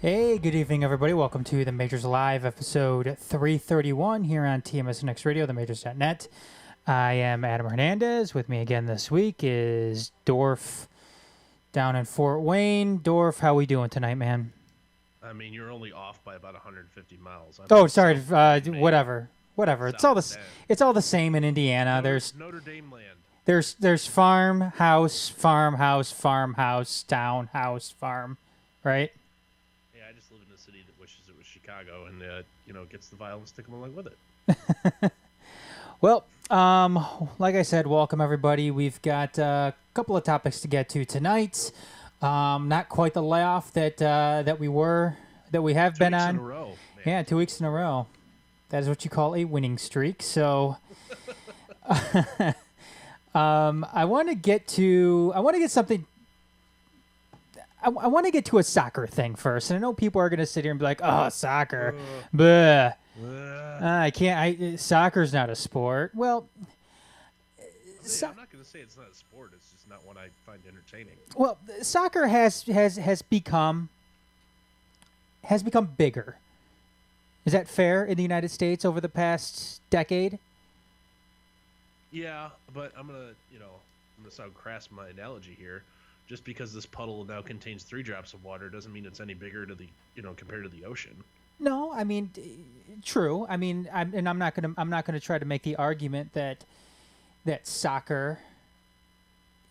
Hey, good evening, everybody. Welcome to the Majors Live, episode 331 here on TMSNX Radio, themajors.net. I am Adam Hernandez. With me again this week is Dorf down in Fort Wayne. Dorf, how we doing tonight, man? I mean, you're only off by about 150 miles. Oh, sorry. Whatever. South Bend. It's all the same in Indiana. Notre Dame land. There's farmhouse, townhouse, farm, right? Yeah, I just live in a city that wishes it was Chicago and, gets the violence to come along with it. Well, like I said, welcome everybody. We've got a couple of topics to get to tonight. Not quite the layoff that we have been on. 2 weeks in a row, man. Yeah, 2 weeks in a row. That is what you call a winning streak. So, I want to get something. I want to get to a soccer thing first, and I know people are going to sit here and be like, "Oh, soccer, bleh. I can't. Soccer's not a sport." Well, I'm not going to say it's not a sport. It's just not one I find entertaining. Well, soccer has become bigger. Is that fair in the United States over the past decade? Yeah, but I'm gonna sound crass in my analogy here. Just because this puddle now contains 3 drops of water doesn't mean it's any bigger to the compared to the ocean. No, I mean, true. I mean, I'm not gonna try to make the argument that soccer,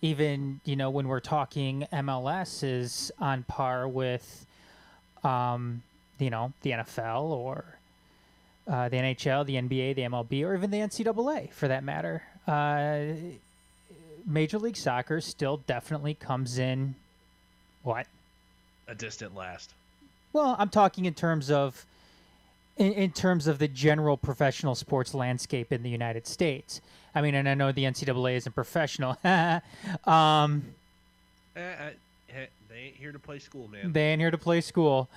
even when we're talking MLS, is on par with the NFL or the NHL, the NBA, the MLB, or even the NCAA for that matter. Major League Soccer still definitely comes in what? A distant last. Well, I'm talking in terms of the general professional sports landscape in the United States. I mean, and I know the NCAA isn't professional. They ain't here to play school, man. They ain't here to play school.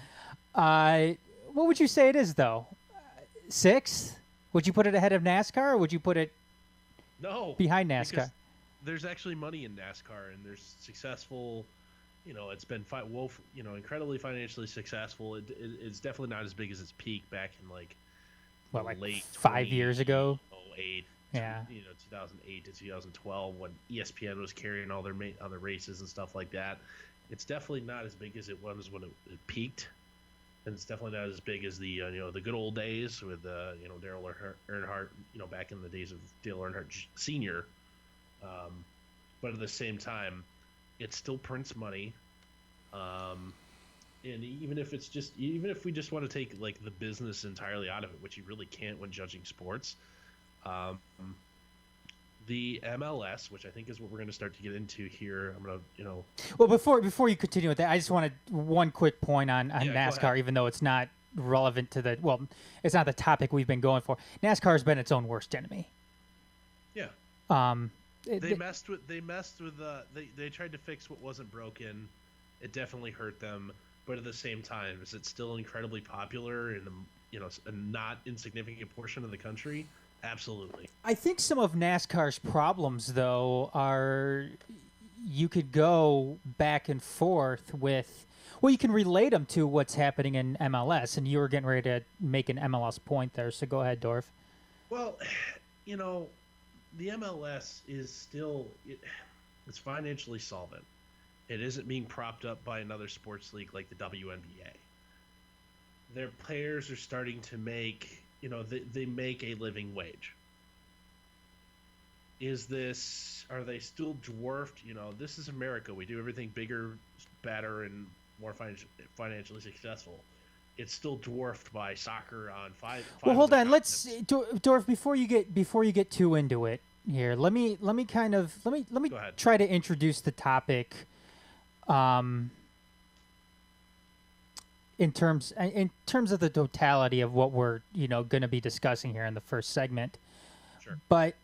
What would you say it is, though? 6th? Would you put it ahead of NASCAR, or would you put it behind NASCAR? There's actually money in NASCAR, and there's successful. It's been incredibly financially successful. It's definitely not as big as its peak back in late 5 years ago. 08, yeah. 2008 to 2012 when ESPN was carrying all their races and stuff like that. It's definitely not as big as it was when it peaked, and it's definitely not as big as the the good old days with Daryl Earnhardt. Back in the days of Dale Earnhardt Sr. But at the same time, it still prints money, and even if we just want to take the business entirely out of it, which you really can't when judging sports, the MLS, which I think is what we're going to start to get into here, I'm going to Well, before you continue with that, I just wanted one quick point on NASCAR, even though it's not relevant to it's not the topic we've been going for. NASCAR has been its own worst enemy. Yeah. They tried to fix what wasn't broken. It definitely hurt them, but at the same time, is it still incredibly popular in a not insignificant portion of the country? Absolutely. I think some of NASCAR's problems, though, are you could go back and forth with. Well, you can relate them to what's happening in MLS, and you were getting ready to make an MLS point there, so go ahead, Dorf. Well, the MLS is still it's financially solvent. It isn't being propped up by another sports league like the WNBA. Their players are starting to make they make a living wage. Are they still dwarfed? This is America. We do everything bigger, better, and more financially successful. It's still dwarfed by soccer on five. Well, hold on. Let's Dorf, before you get too into it here. Let me try to introduce the topic. In terms of the totality of what we're going to be discussing here in the first segment. Sure. But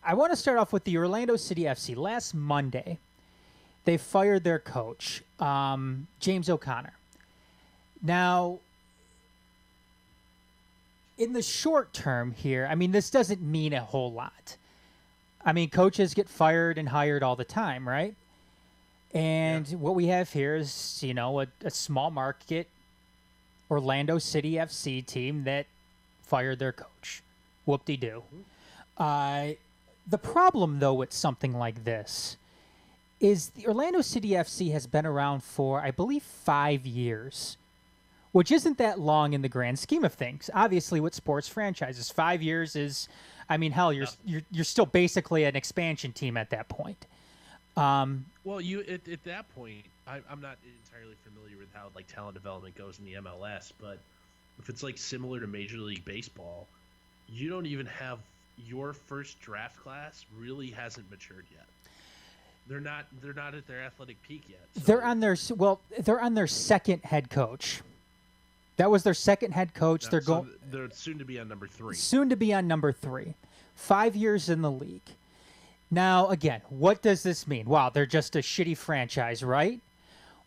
I want to start off with the Orlando City FC. Last Monday, they fired their coach, James O'Connor. Now, in the short term here, I mean, this doesn't mean a whole lot. I mean, coaches get fired and hired all the time, right? And what we have here is, a small market Orlando City FC team that fired their coach. Whoop-de-doo. The problem, though, with something like this is the Orlando City FC has been around for, I believe, 5 years, which isn't that long in the grand scheme of things. Obviously, with sports franchises, 5 years is, I mean, hell, you're still basically an expansion team at that point. Well, you at that point, I'm not entirely familiar with how like talent development goes in the MLS, but if it's like similar to Major League Baseball, you don't even have your first draft class really hasn't matured yet. They're not at their athletic peak yet. So. They're on their second head coach. That was their second head coach. No, they're soon to be on number 3. Soon to be on number 3. 5 years in the league. Now, again, what does this mean? Wow, they're just a shitty franchise, right?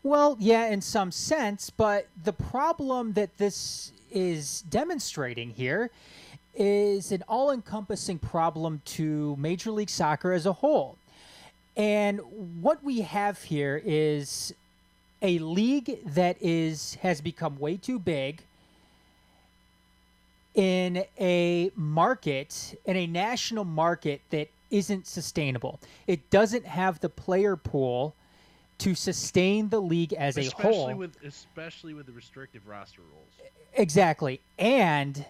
Well, yeah, in some sense, but the problem that this is demonstrating here is an all-encompassing problem to Major League Soccer as a whole. And what we have here is a league that has become way too big in a national market that isn't sustainable. It doesn't have the player pool to sustain the league as a whole. Especially with the restrictive roster rules. Exactly. And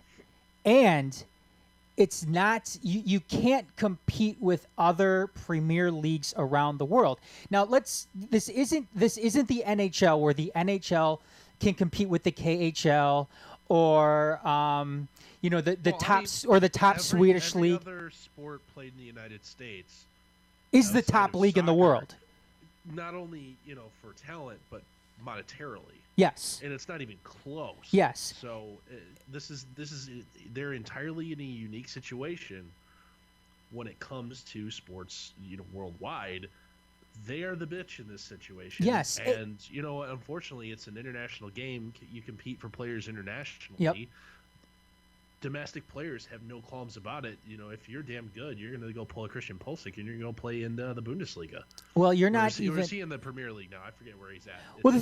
it's not you can't compete with other premier leagues around the world. Now this isn't the NHL where the NHL can compete with the KHL or the top Swedish every league. Other sport played in the United States is the top league in the world. Not only, for talent, but monetarily. Yes. And it's not even close. Yes. So they're entirely in a unique situation when it comes to sports, worldwide. They are the bitch in this situation. Yes. And, unfortunately, it's an international game. You compete for players internationally. Yep. Domestic players have no qualms about it. If you're damn good, you're going to go pull a Christian Pulisic and you're going to play in the Bundesliga. Well, you're not not even. Or is he in the Premier League now? I forget where he's at. Well, the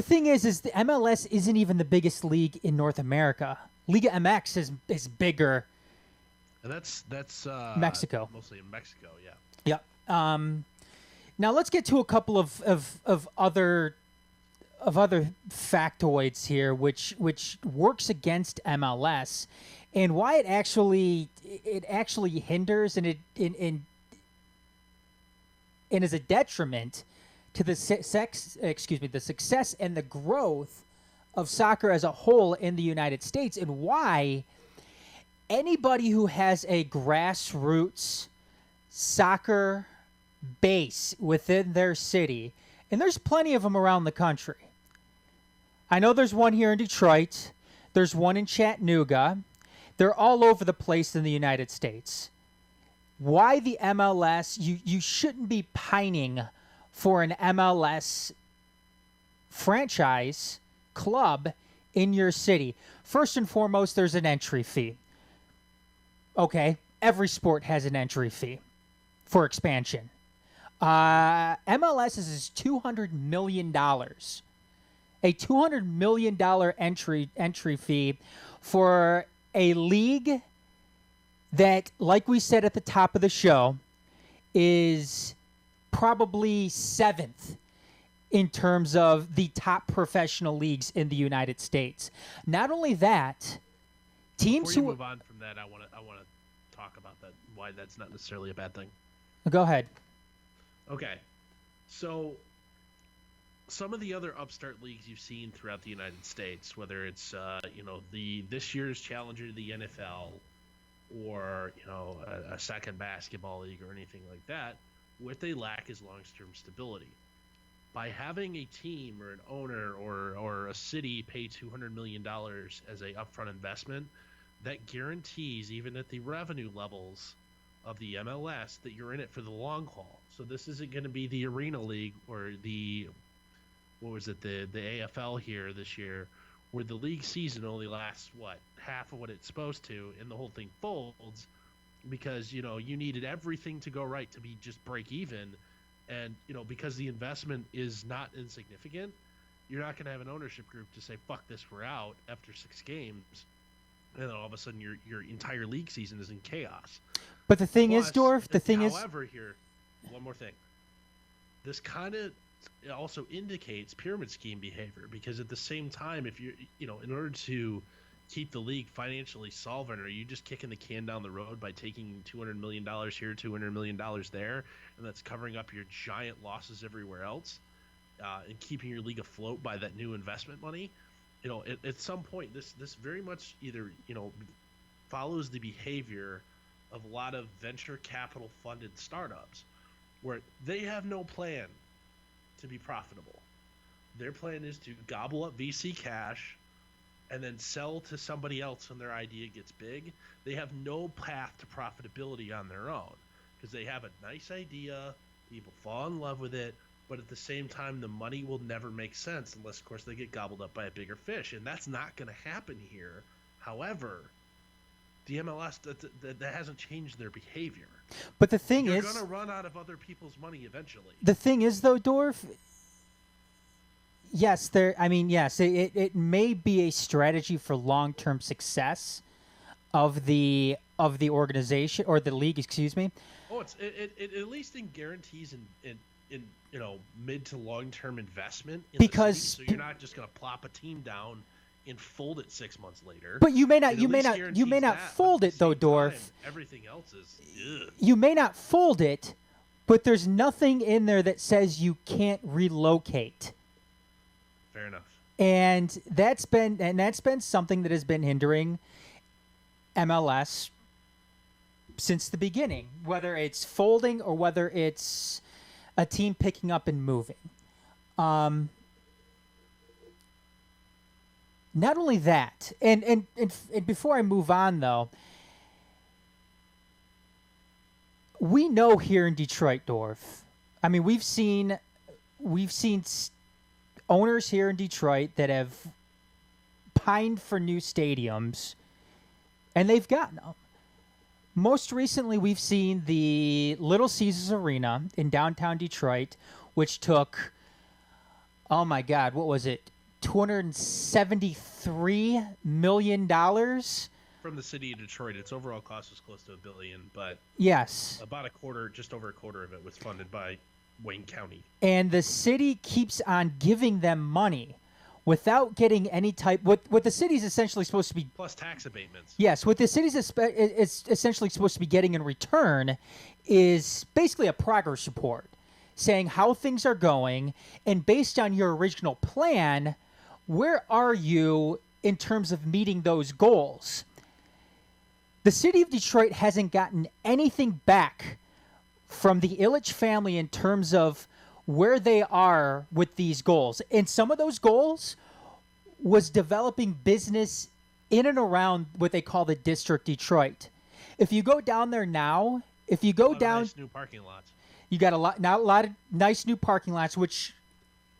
thing is the MLS isn't even the biggest league in North America. Liga MX is bigger. And that's Mexico. Mostly in Mexico, Yeah. yeah. Now let's get to a couple of other factoids here, which works against MLS, and why it actually hinders and is a detriment to the success and the growth of soccer as a whole in the United States, and why anybody who has a grassroots soccer base within their city, and there's plenty of them around the country. I know there's one here in Detroit. There's one in Chattanooga. They're all over the place in the United States. Why the MLS? You shouldn't be pining for an MLS franchise club in your city. First and foremost, there's an entry fee. Okay, every sport has an entry fee for expansion. MLS is $200 million. A $200 million entry fee for a league that, like we said at the top of the show, is probably 7th in terms of the top professional leagues in the United States. Not only that, teams Before you move on from that, I want to talk about that, why that's not necessarily a bad thing. Go ahead. Okay. So some of the other upstart leagues you've seen throughout the United States, whether it's this year's challenger to the NFL or a second basketball league or anything like that, what they lack is long-term stability. By having a team or an owner or a city pay $200 million as a upfront investment, that guarantees, even at the revenue levels of the MLS, that you're in it for the long haul. So this isn't going to be the Arena League or the AFL here this year, where the league season only lasts half of what it's supposed to, and the whole thing folds because you needed everything to go right to be just break even, and because the investment is not insignificant, you're not going to have an ownership group to say, fuck this, we're out after 6 games. And then all of a sudden your entire league season is in chaos. But the thing is, Dorf, however, here, one more thing. This kind of also indicates pyramid scheme behavior, because at the same time, if you're, in order to keep the league financially solvent, are you just kicking the can down the road by taking $200 million here, $200 million there, and that's covering up your giant losses everywhere else, and keeping your league afloat by that new investment money? At some point, this very much either, follows the behavior of a lot of venture capital funded startups, where they have no plan to be profitable. Their plan is to gobble up VC cash and then sell to somebody else when their idea gets big. They have no path to profitability on their own, because they have a nice idea, people fall in love with it, but at the same time, the money will never make sense unless, of course, they get gobbled up by a bigger fish, and that's not going to happen here. However, the MLS, that hasn't changed their behavior. But the thing You're is, going to run out of other people's money eventually. the thing is, though, Dorf, yes, it may be a strategy for long-term success of the organization, or the league, excuse me. Oh, it at least in guarantees in mid to long-term investment in Because the city, so you're not just going to plop a team down and fold it 6 months later. But you may not fold it though, Dorf. Everything else is ugh. You may not fold it, but there's nothing in there that says you can't relocate. Fair enough. And that's been something that has been hindering MLS since the beginning, whether it's folding or whether it's a team picking up and moving. Not only that, and before I move on, though, we know here in Detroit, Dorf, I mean, we've seen owners here in Detroit that have pined for new stadiums, and they've gotten them. Most recently, we've seen the Little Caesars Arena in downtown Detroit, which took, oh my God, what was it? $273 million from the city of Detroit. Its overall cost was close to $1 billion, but yes, about just over a quarter of it was funded by Wayne County. And the city keeps on giving them money without getting any type. What the city's essentially supposed to be, plus tax abatements. Yes, what the city's is essentially supposed to be getting in return is basically a progress report, saying how things are going, and based on your original plan, where are you in terms of meeting those goals? The city of Detroit hasn't gotten anything back from the Ilitch family in terms of where they are with these goals. And some of those goals was developing business in and around what they call the District Detroit. If you go down there now, if you go down... Nice new parking lots. You got a lot of nice new parking lots, which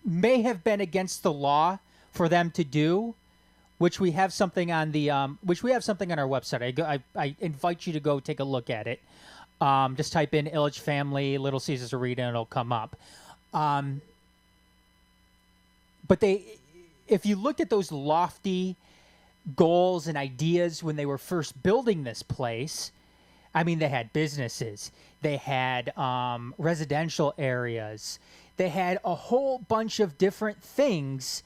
may have been against the law for them to do, which we have something on the our website. I invite you to go take a look at it. Just type in Ilitch Family, Little Caesars Arena, and it'll come up. But if you looked at those lofty goals and ideas when they were first building this place, I mean, they had businesses, they had residential areas, they had a whole bunch of different things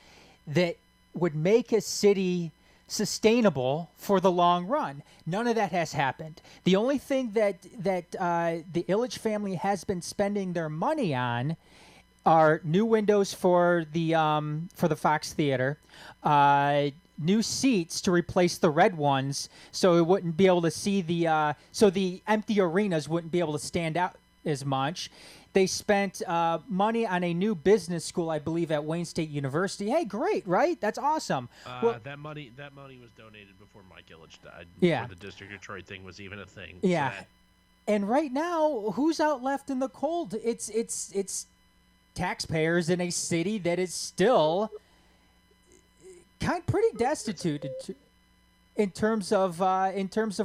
that would make a city sustainable for the long run. None of that has happened. The only thing that the Ilitch family has been spending their money on are new windows for the Fox Theater, new seats to replace the red ones, so it wouldn't be able to see so the empty arenas wouldn't be able to stand out as much. They spent money on a new business school, I believe, at Wayne State University. Hey, great, right? That's awesome. That money was donated before Mike Ilitch died. Yeah. Before the District Detroit thing was even a thing. Yeah. So and right now, who's out left in the cold? It's taxpayers in a city that is still pretty destitute in terms of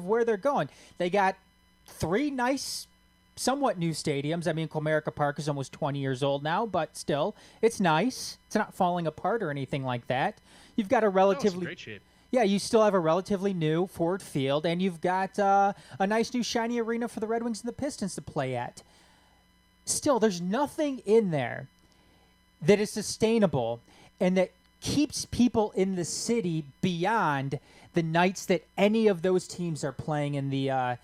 where they're going. They got 3 nice somewhat new stadiums. I mean, Comerica Park is almost 20 years old now, but still, it's nice. It's not falling apart or anything like that. You've got a relatively... it's in great shape. Yeah, you still have a relatively new Ford Field, and you've got a nice new shiny arena for the Red Wings and the Pistons to play at. Still, there's nothing in there that is sustainable and that keeps people in the city beyond the nights that any of those teams are playing in the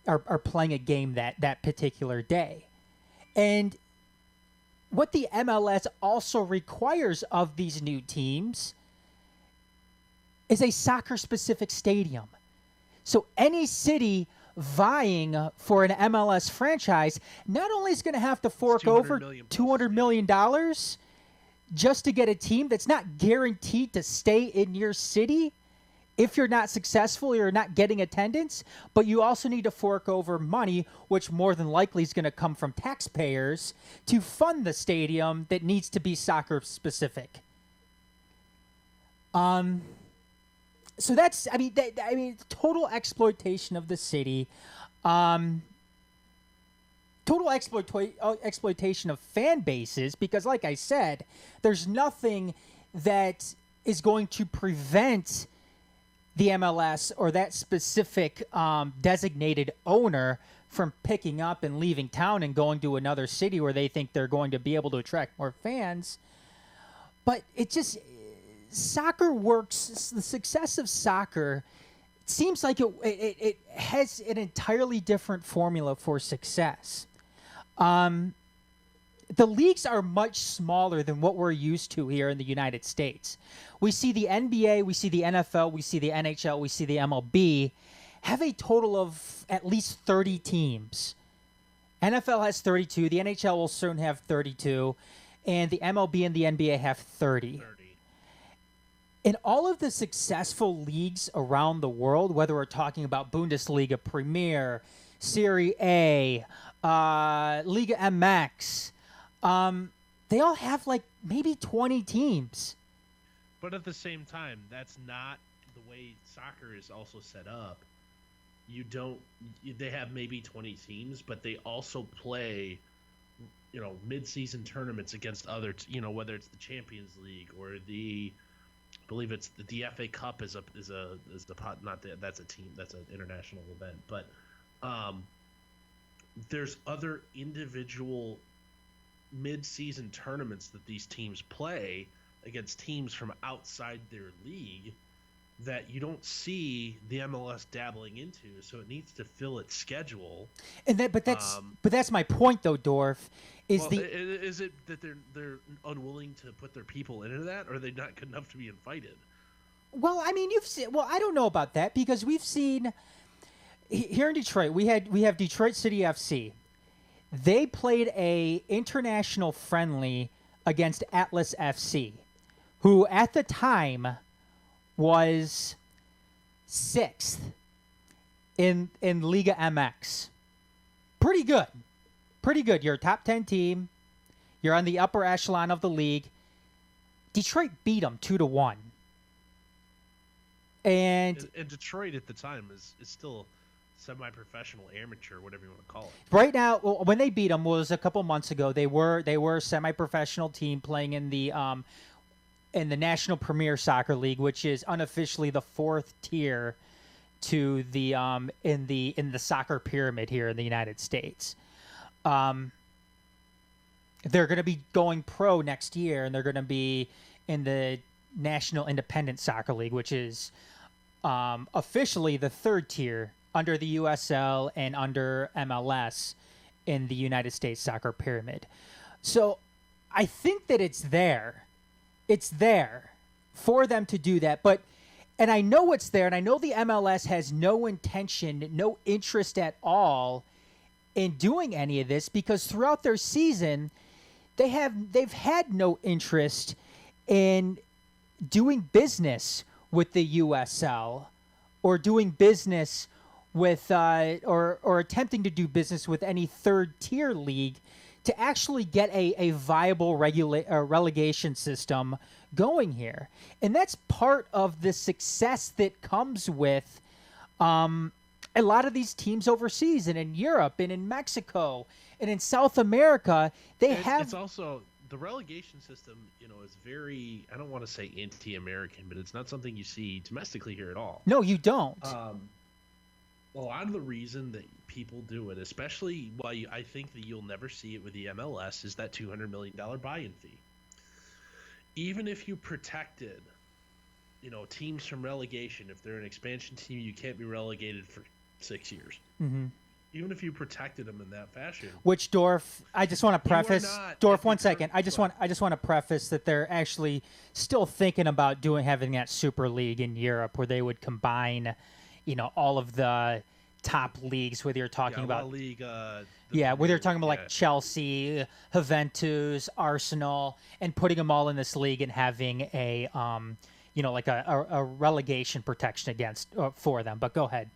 are playing a game that particular day. And what the MLS also requires of these new teams is a soccer-specific stadium. So any city vying for an MLS franchise not only is going to have to fork over $200 million just to get a team that's not guaranteed to stay in your city if you're not successful or you're not getting attendance, but you also need to fork over money, which more than likely is going to come from taxpayers, to fund the stadium that needs to be soccer-specific. So that's, total exploitation of the city, total exploitation of fan bases, because like I said, there's nothing that is going to prevent the MLS or that specific designated owner from picking up and leaving town and going to another city where they think they're going to be able to attract more fans. But it just... Soccer works. The success of soccer, it seems like it has an entirely different formula for success. The leagues are much smaller than what we're used to here in the United States. We see the NBA, we see the NFL, we see the NHL, we see the MLB have a total of at least 30 teams. NFL has 32, the NHL will soon have 32, and the MLB and the NBA have 30. In all of the successful leagues around the world, whether we're talking about Bundesliga, Premier, Serie A, Liga MX, they all have like maybe 20 teams. But at the same time, that's not the way soccer is also set up. They have maybe 20 teams, but they also play, mid-season tournaments against other, whether it's the Champions League or I believe it's the FA Cup that's a team, that's an international event, but there's other individual mid-season tournaments that these teams play against teams from outside their league that you don't see the MLS dabbling into, so it needs to fill its schedule. But that's my point though, Dorf. Is it that they're unwilling to put their people into that, or are they not good enough to be invited? Well, I mean, I don't know about that, because we've seen here in Detroit, we have Detroit City FC. They played a international friendly against Atlas FC, who at the time was 6th in Liga MX. Pretty good. You're a top 10 team. You're on the upper echelon of the league. Detroit beat them 2-1. And Detroit at the time is still semi-professional, amateur, whatever you want to call it. Right now, when they beat them was a couple months ago. They were a semi-professional team playing in the National Premier Soccer League, which is unofficially the 4th tier to the in the soccer pyramid here in the United States. They're going to be going pro next year, and they're going to be in the National Independent Soccer League, which is officially the 3rd tier under the USL and under MLS in the United States soccer pyramid. So I think that it's there. It's there for them to do that. And I know it's there, and I know the MLS has no intention, no interest at all in doing any of this, because throughout their season, they've had no interest in doing business with the USL or doing business with or attempting to do business with any 3rd tier league to actually get a viable relegation system going here. And that's part of the success that comes with a lot of these teams overseas and in Europe and in Mexico and in South America, they have. It's also the relegation system. Is very. I don't want to say anti-American, but it's not something you see domestically here at all. No, you don't. A lot of the reason that people do it, especially I think that you'll never see it with the MLS, is that $200 million buy-in fee. Even if you protected, teams from relegation, if they're an expansion team, you can't be relegated for 6 years. Mm-hmm. Even if you protected them in that fashion. Which Dorf, I just want to preface, Dorf, 1 second. I just want to preface that they're actually still thinking about having that Super League in Europe where they would combine, all of the top leagues, whether you're talking about La Liga, whether you're talking about like Chelsea, Juventus, Arsenal, and putting them all in this league and having a like a relegation protection for them. But go ahead.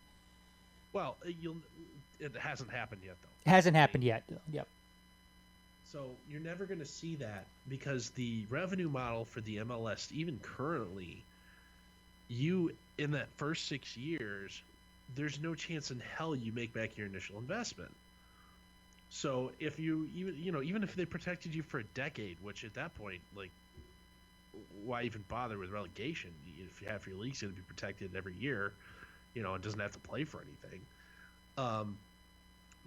Well, it hasn't happened yet, though. It hasn't happened yet. Yep. So you're never going to see that because the revenue model for the MLS, even currently, in that first 6 years, there's no chance in hell you make back your initial investment. So if even if they protected you for a decade, which at that point, like, why even bother with relegation? If you have your league's going to be protected every year, it doesn't have to play for anything.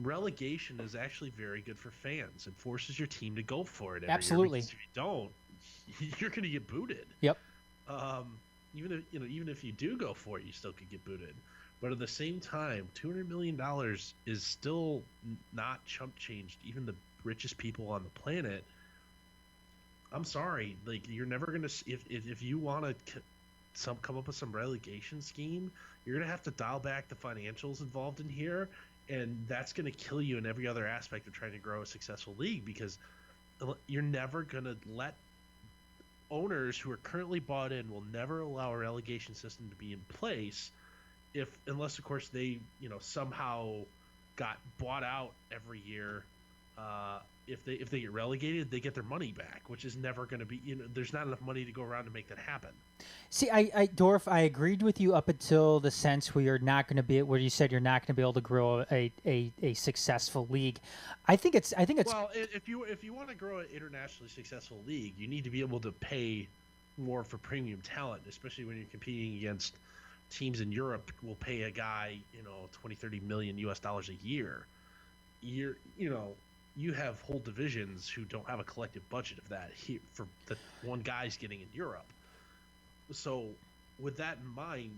Relegation is actually very good for fans. It forces your team to go for it every Absolutely. year, because if you don't, you're going to get booted. Yep. Even if you do go for it, you still could get booted. But at the same time, $200 million is still not chump change. Even the richest people on the planet. I'm sorry, like, you're never gonna. If you want to come up with some relegation scheme, you're gonna have to dial back the financials involved in here, and that's gonna kill you in every other aspect of trying to grow a successful league, because you're never gonna let owners who are currently bought in will never allow a relegation system to be in place unless of course they somehow got bought out every year. If they get relegated, they get their money back, which is never going to be. There's not enough money to go around to make that happen. See, Dorf, I agreed with you up until the sense where you're not going to be, where you said you're not going to be able to grow a successful league. I think it's well, if you want to grow an internationally successful league, you need to be able to pay more for premium talent, especially when you're competing against teams in Europe. Will pay a guy $20-30 million US a year. You have whole divisions who don't have a collective budget of that for the one guy's getting in Europe. So with that in mind,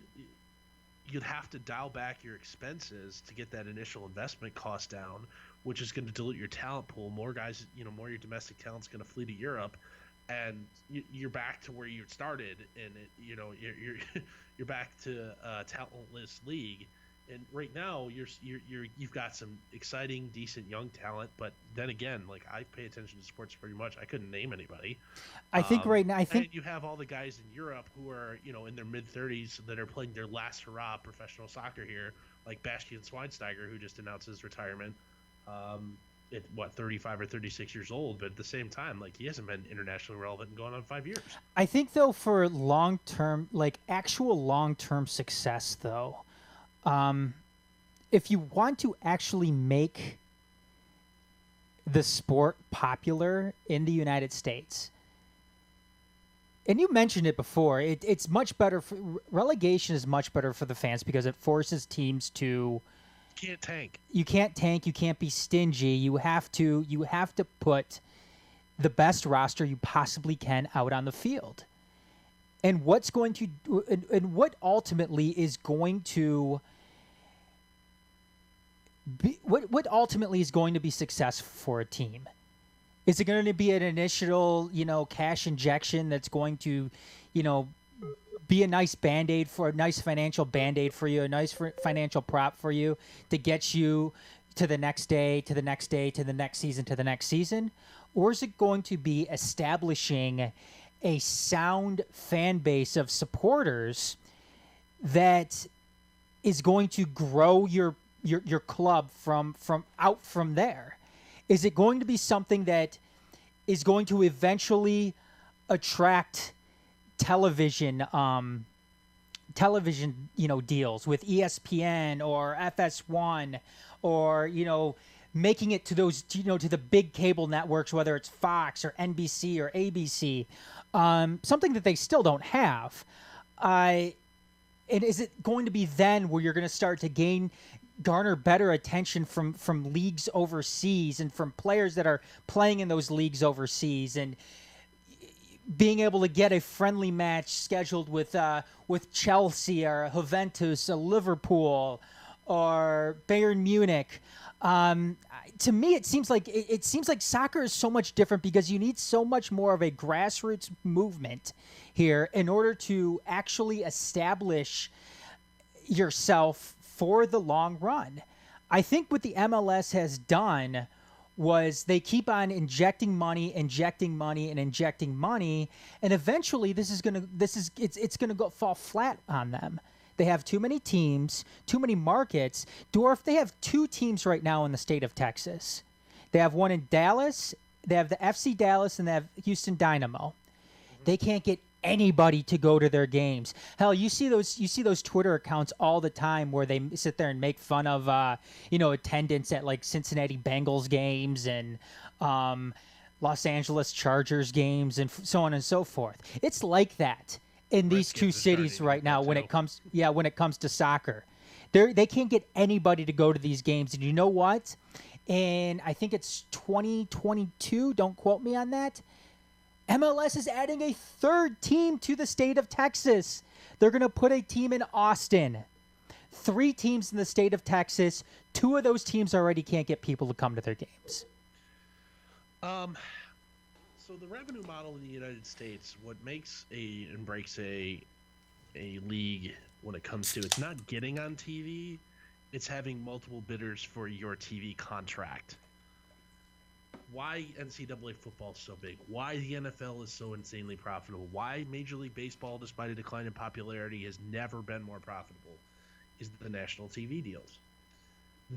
you'd have to dial back your expenses to get that initial investment cost down, which is going to dilute your talent pool. More guys, more of your domestic talent's going to flee to Europe, and you're back to where you started, and you're back to a talentless league. And right now, you've got some exciting, decent young talent, but then again, like, I pay attention to sports pretty much. I couldn't name anybody. I think right now, and you have all the guys in Europe who are in their mid-30s that are playing their last hurrah professional soccer here, like Bastian Schweinsteiger, who just announced his retirement. At 35 or 36 years old, but at the same time, like, he hasn't been internationally relevant in going on 5 years. I think though, for long-term, like actual long-term success, though. If you want to actually make the sport popular in the United States, and you mentioned it before, it's much better. Relegation is much better for the fans because it forces teams to. Can't tank. You can't tank. You can't be stingy. You have to put the best roster you possibly can out on the field. And what ultimately is going to be success for a team? Is it going to be an initial, cash injection that's going to, be a nice Band-Aid for a nice financial Band-Aid for you, a nice financial prop for you to get you to the next day, to the next day, to the next season, to the next season? Or is it going to be establishing a sound fan base of supporters that is going to grow your club from there? Is it going to be something that is going to eventually attract television television, deals with ESPN or FS1, or making it to those, to the big cable networks, whether it's Fox or NBC or ABC, something that they still don't have. And is it going to be then where you're going to start to garner better attention from leagues overseas and from players that are playing in those leagues overseas, and being able to get a friendly match scheduled with Chelsea or Juventus, or Liverpool, or Bayern Munich? To me, it seems like soccer is so much different because you need so much more of a grassroots movement here in order to actually establish yourself for the long run. I think what the MLS has done was they keep on injecting money, and eventually it's gonna fall flat on them. They have too many teams, too many markets. Dorf, they have 2 teams right now in the state of Texas. They have one in Dallas. They have the FC Dallas, and they have Houston Dynamo. They can't get anybody to go to their games. Hell, you see those Twitter accounts all the time where they sit there and make fun of attendance at like Cincinnati Bengals games and Los Angeles Chargers games and so on and so forth. It's like that in these 2 cities right now when it comes to soccer. They can't get anybody to go to these games. And you know what? And I think it's 2022, don't quote me on that, MLS is adding a 3rd team to the state of Texas. They're going to put a team in Austin. 3 teams in the state of Texas. 2 of those teams already can't get people to come to their games. So the revenue model in the United States, what makes and breaks a league when it comes to, it's not getting on TV, it's having multiple bidders for your TV contract. Why NCAA football is so big, why the NFL is so insanely profitable, why Major League Baseball, despite a decline in popularity, has never been more profitable, is the national TV deals.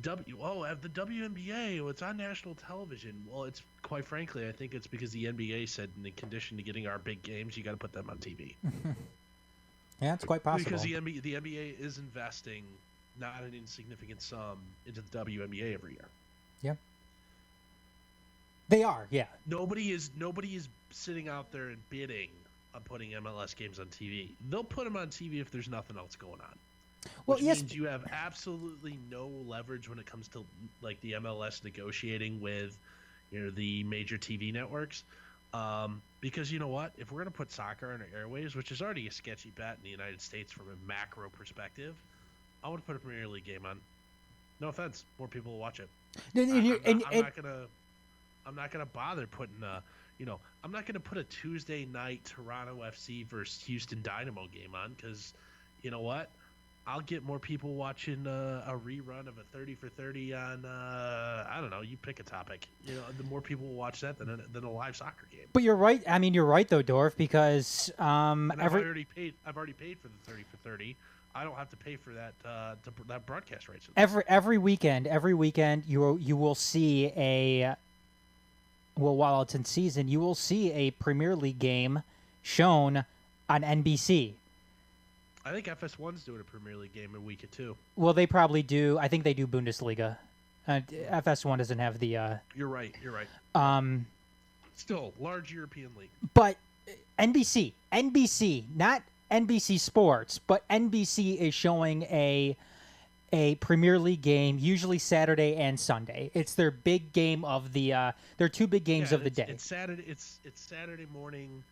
The WNBA, it's on national television. Well, it's quite frankly, I think it's because the NBA said in the condition to getting our big games, you got to put them on TV. Yeah, it's quite possible. Because the NBA is investing not an insignificant sum into the WNBA every year. Yeah. They are, yeah. Nobody is sitting out there and bidding on putting MLS games on TV. They'll put them on TV if there's nothing else going on. Which means you have absolutely no leverage when it comes to like the MLS negotiating with the major TV networks. Because you know what? If we're going to put soccer on our airwaves, which is already a sketchy bet in the United States from a macro perspective, I want to put a Premier League game on. No offense, more people will watch it. I'm not gonna bother putting I'm not gonna put a Tuesday night Toronto FC versus Houston Dynamo game on because you know what? I'll get more people watching a rerun of a 30 for 30 on I don't know. You pick a topic. The more people will watch that than a live soccer game. But you're right. I mean, you're right though, Dorf, because I've already paid for the 30 for 30. I don't have to pay for that broadcast rights. Every weekend, you will see while it's in season, you will see a Premier League game shown on NBC. I think FS1's doing a Premier League game in week or 2. Well, they probably do. I think they do Bundesliga. FS1 doesn't have the. You're right. Still, large European league. But NBC, not NBC Sports, but NBC is showing a Premier League game, usually Saturday and Sunday. It's their big game of the. Their 2 big games of the day. It's Saturday. It's Saturday morning.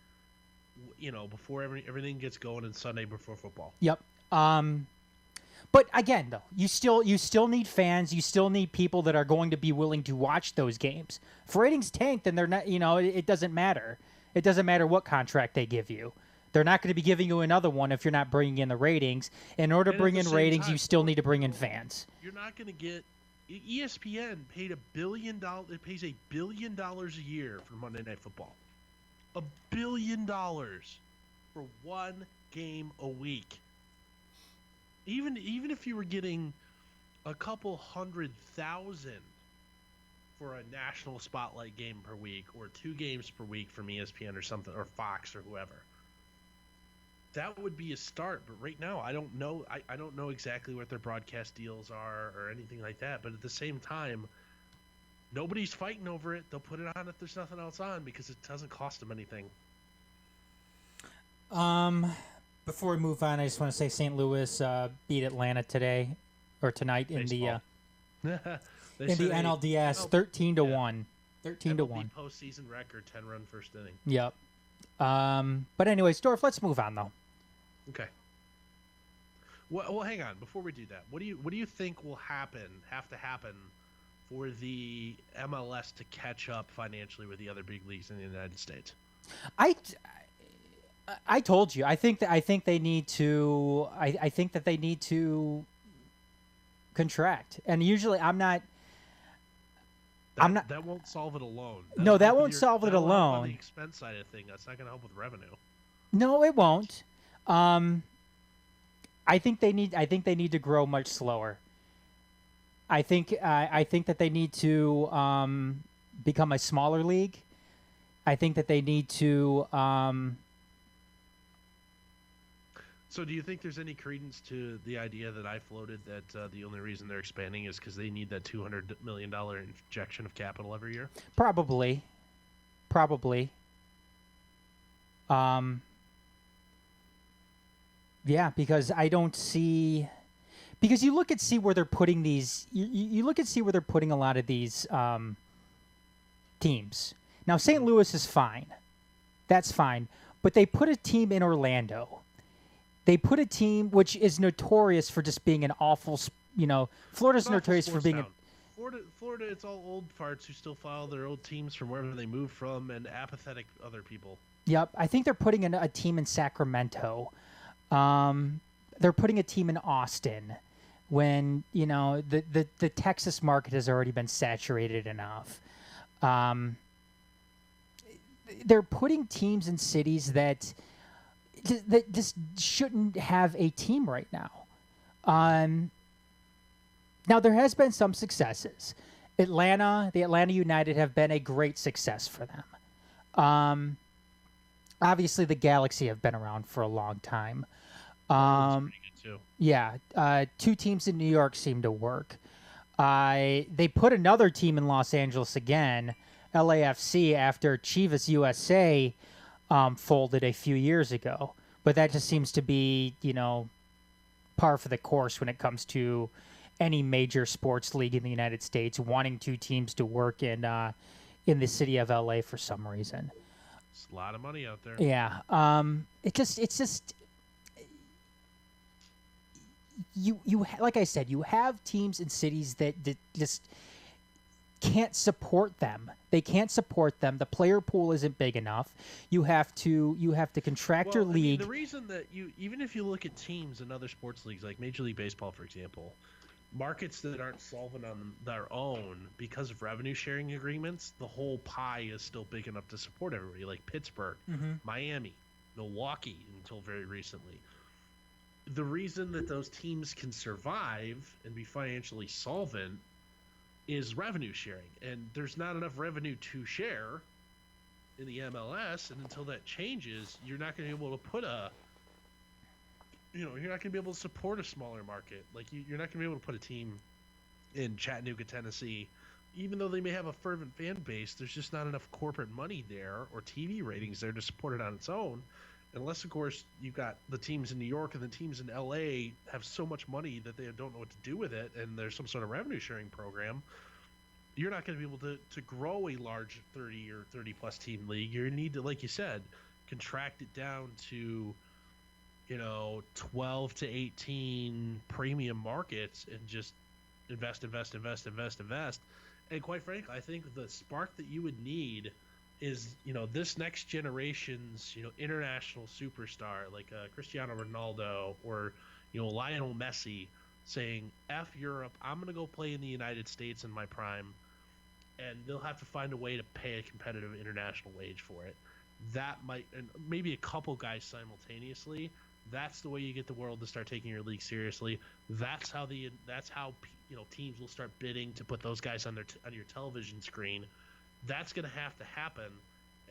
Before everything gets going, and Sunday before football. Yep. But again, though, you still need fans. You still need people that are going to be willing to watch those games. If ratings tank, then they're not. It doesn't matter. It doesn't matter what contract they give you. They're not going to be giving you another one if you're not bringing in the ratings. In order to bring in ratings, you still need to bring in fans. You're not going to get. ESPN paid $1 billion. It pays $1 billion a year for Monday Night Football. $1 billion for one game a week. Even if you were getting a couple 100,000 for a national spotlight game per week or 2 games per week from ESPN or something, or Fox or whoever, that would be a start. But right now, I don't know. I don't know exactly what their broadcast deals are or anything like that. But at the same time, nobody's fighting over it. They'll put it on if there's nothing else on because it doesn't cost them anything. Before we move on, I just want to say St. Louis beat Atlanta today or tonight in the NLDS 13-1. 13-1. Postseason record, 10-run first inning. Yep. But anyways, Dorf, let's move on though. Okay. Well, hang on. Before we do that, what do you think will have to happen for the MLS to catch up financially with the other big leagues in the United States? I told you. I think they need to. I think that they need to contract. And usually, That won't solve it alone. That won't solve it alone. On the expense side of things, that's not going to help with revenue. No, it won't. I think they need to grow much slower. I think that they need to become a smaller league. I think that they need to. So, do you think there's any credence to the idea that I floated that the only reason they're expanding is because they need that $200 million injection of capital every year? Probably. Yeah, because I don't see. Because you look at where they're putting these. You look at where they're putting a lot of these teams. Now, St. Louis is fine. That's fine. But they put a team in Orlando. They put a team which is notorious for just being an awful, Florida's notorious for being Florida, it's all old farts who still follow their old teams from wherever they moved from and apathetic other people. Yep. I think they're putting in a team in Sacramento. They're putting a team in Austin when, the Texas market has already been saturated enough. They're putting teams in cities that just shouldn't have a team right now. Now, there has been some successes. The Atlanta United have been a great success for them. Obviously, the Galaxy have been around for a long time. Pretty good too. Yeah, two teams in New York seem to work. They put another team in Los Angeles again, LAFC, after Chivas USA folded a few years ago. But that just seems to be, par for the course when it comes to any major sports league in the United States wanting two teams to work in the city of LA for some reason. It's a lot of money out there. Yeah. It's just you like I said, you have teams in cities that just can't support them. They can't support them. The player pool isn't big enough. You have to contract your league. The reason that even if you look at teams in other sports leagues like Major League Baseball, for example, markets that aren't solvent on their own because of revenue sharing agreements, the whole pie is still big enough to support everybody, like Pittsburgh, Miami, Milwaukee until very recently. The reason that those teams can survive and be financially solvent is revenue sharing, and there's not enough revenue to share in the MLS, and until that changes, you're not going to be able to put you're not going to be able to support a smaller market. Like you're not going to be able to put a team in Chattanooga, Tennessee, even though they may have a fervent fan base. There's just not enough corporate money there or TV ratings there to support it on its own. Unless, of course, you've got the teams in New York and the teams in LA have so much money that they don't know what to do with it, and there's some sort of revenue sharing program, you're not going to be able to grow a large 30 or 30-plus team league. You need to, like you said, contract it down to, 12 to 18 premium markets and just invest. And quite frankly, I think the spark that you would need is, this next generation's, international superstar like Cristiano Ronaldo or, Lionel Messi saying, F Europe, I'm going to go play in the United States in my prime, and they'll have to find a way to pay a competitive international wage for it. That might, and maybe a couple guys simultaneously, that's the way you get the world to start taking your league seriously. That's how teams will start bidding to put those guys on your television screen. That's going to happen,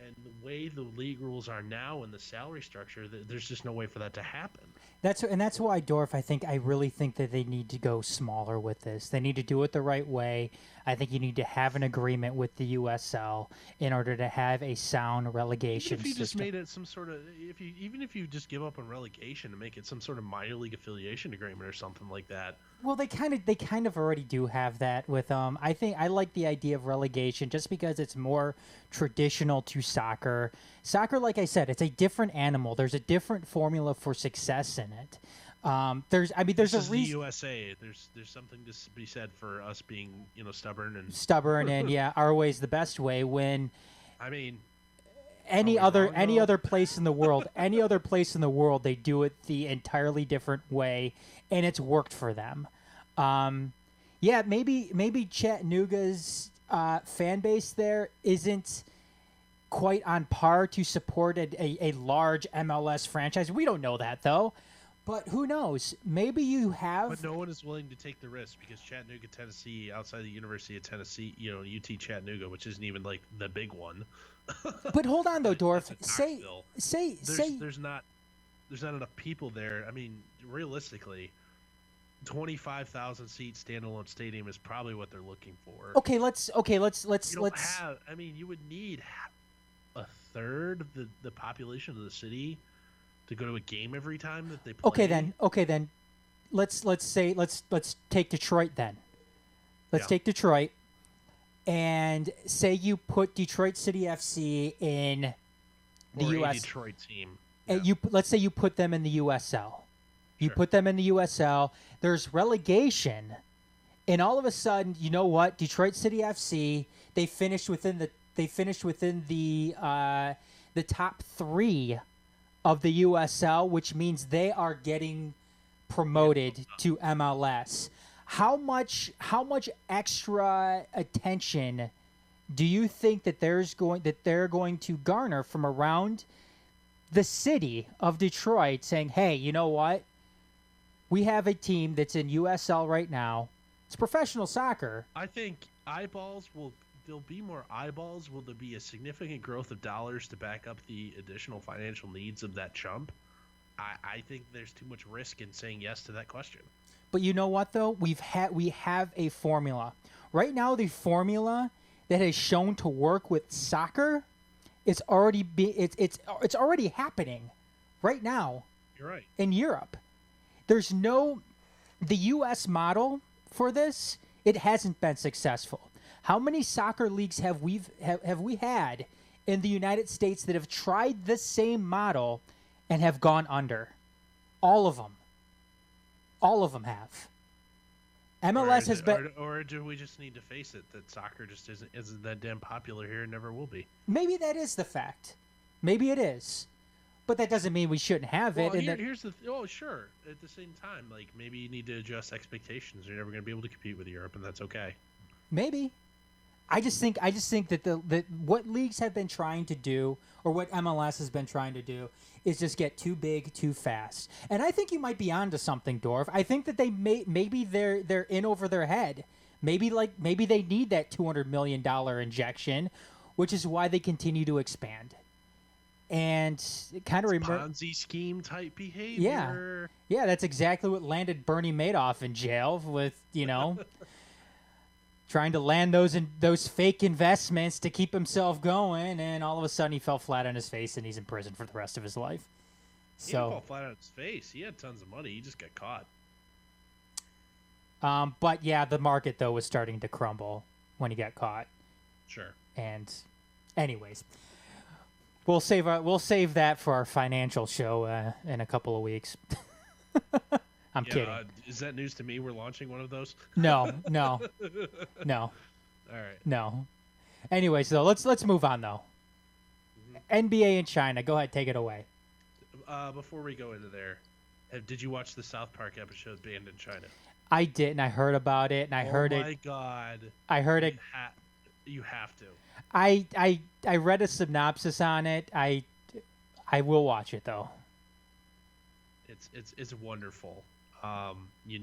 And the way the league rules are now and the salary structure, there's just no way for that to happen. That's why, Dorf, I really think that they need to go smaller with this. They need to do it the right way. I think you need to have an agreement with the USL in order to have a sound relegation Even if you system. just made it some sort of, even if you just give up on relegation and make it some sort of minor league affiliation agreement or something like that. Well, they kind of already do have that with I think I like the idea of relegation just because it's more traditional to soccer. Soccer, like I said, it's a different animal. There's a different formula for success in it. There's a reason. The USA. There's something to be said for us being stubborn and yeah, our way is the best way. When I mean, any other place in the world, they do it the entirely different way, and it's worked for them. Yeah, maybe Chattanooga's fan base there isn't quite on par to support a large MLS franchise. We don't know that though, but who knows? Maybe you have. But no one is willing to take the risk because Chattanooga, Tennessee, outside the University of Tennessee, UT Chattanooga, which isn't even like the big one. But hold on though, Dorf. There's not enough people there. I mean, realistically, 25,000 seat standalone stadium is probably what they're looking for. Let's. I mean, you would need a third of the population of the city to go to a game every time that they play. Okay then. Let's take Detroit then. Let's take Detroit. And say you put Detroit City FC in the US. Detroit team. Yeah. Let's say you put them in the USL. You put them in the USL. There's relegation, and all of a sudden, you know what? Detroit City FC they finished within the top 3 of the USL, which means they are getting promoted to MLS. How much extra attention do you think that they're going to garner from around the city of Detroit saying, "Hey, you know what? We have a team that's in USL right now. It's professional soccer." I think there'll be more eyeballs. Will there be a significant growth of dollars to back up the additional financial needs of that chump? I think there's too much risk in saying yes to that question. But you know what though? We have a formula. Right now the formula that has shown to work with soccer it's already happening right now. You're right. In Europe. The US model for this, it hasn't been successful. How many soccer leagues have we had in the United States that have tried this same model and have gone under? All of them. All of them have. MLS has been. Or do we just need to face it that soccer just isn't that damn popular here and never will be? Maybe that is the fact. Maybe it is, but that doesn't mean we shouldn't have it. Here's the. Sure. At the same time, like maybe you need to adjust expectations. You're never going to be able to compete with Europe, and that's okay. Maybe. I just think that what leagues have been trying to do, or what MLS has been trying to do, is just get too big too fast. And I think you might be onto something, Dorf. I think that maybe they're in over their head. Maybe they need that $200 million injection, which is why they continue to expand. And it kind of Ponzi scheme type behavior. Yeah, that's exactly what landed Bernie Madoff in jail with trying to land those fake investments to keep himself going, and all of a sudden he fell flat on his face and he's in prison for the rest of his life. He didn't fall flat on his face. He had tons of money. He just got caught. But yeah, the market though was starting to crumble when he got caught. Sure. And, anyways, we'll save that for our financial show in a couple of weeks. I'm kidding. Is that news to me? We're launching one of those? No. All right. No. Anyways, though, let's move on though. Mm-hmm. NBA in China. Go ahead, take it away. Before we go into there, did you watch the South Park episode Banned in China? I didn't. I heard about it, and I heard it. Oh my god! I heard it. You have to. I read a synopsis on it. I will watch it though. It's wonderful. You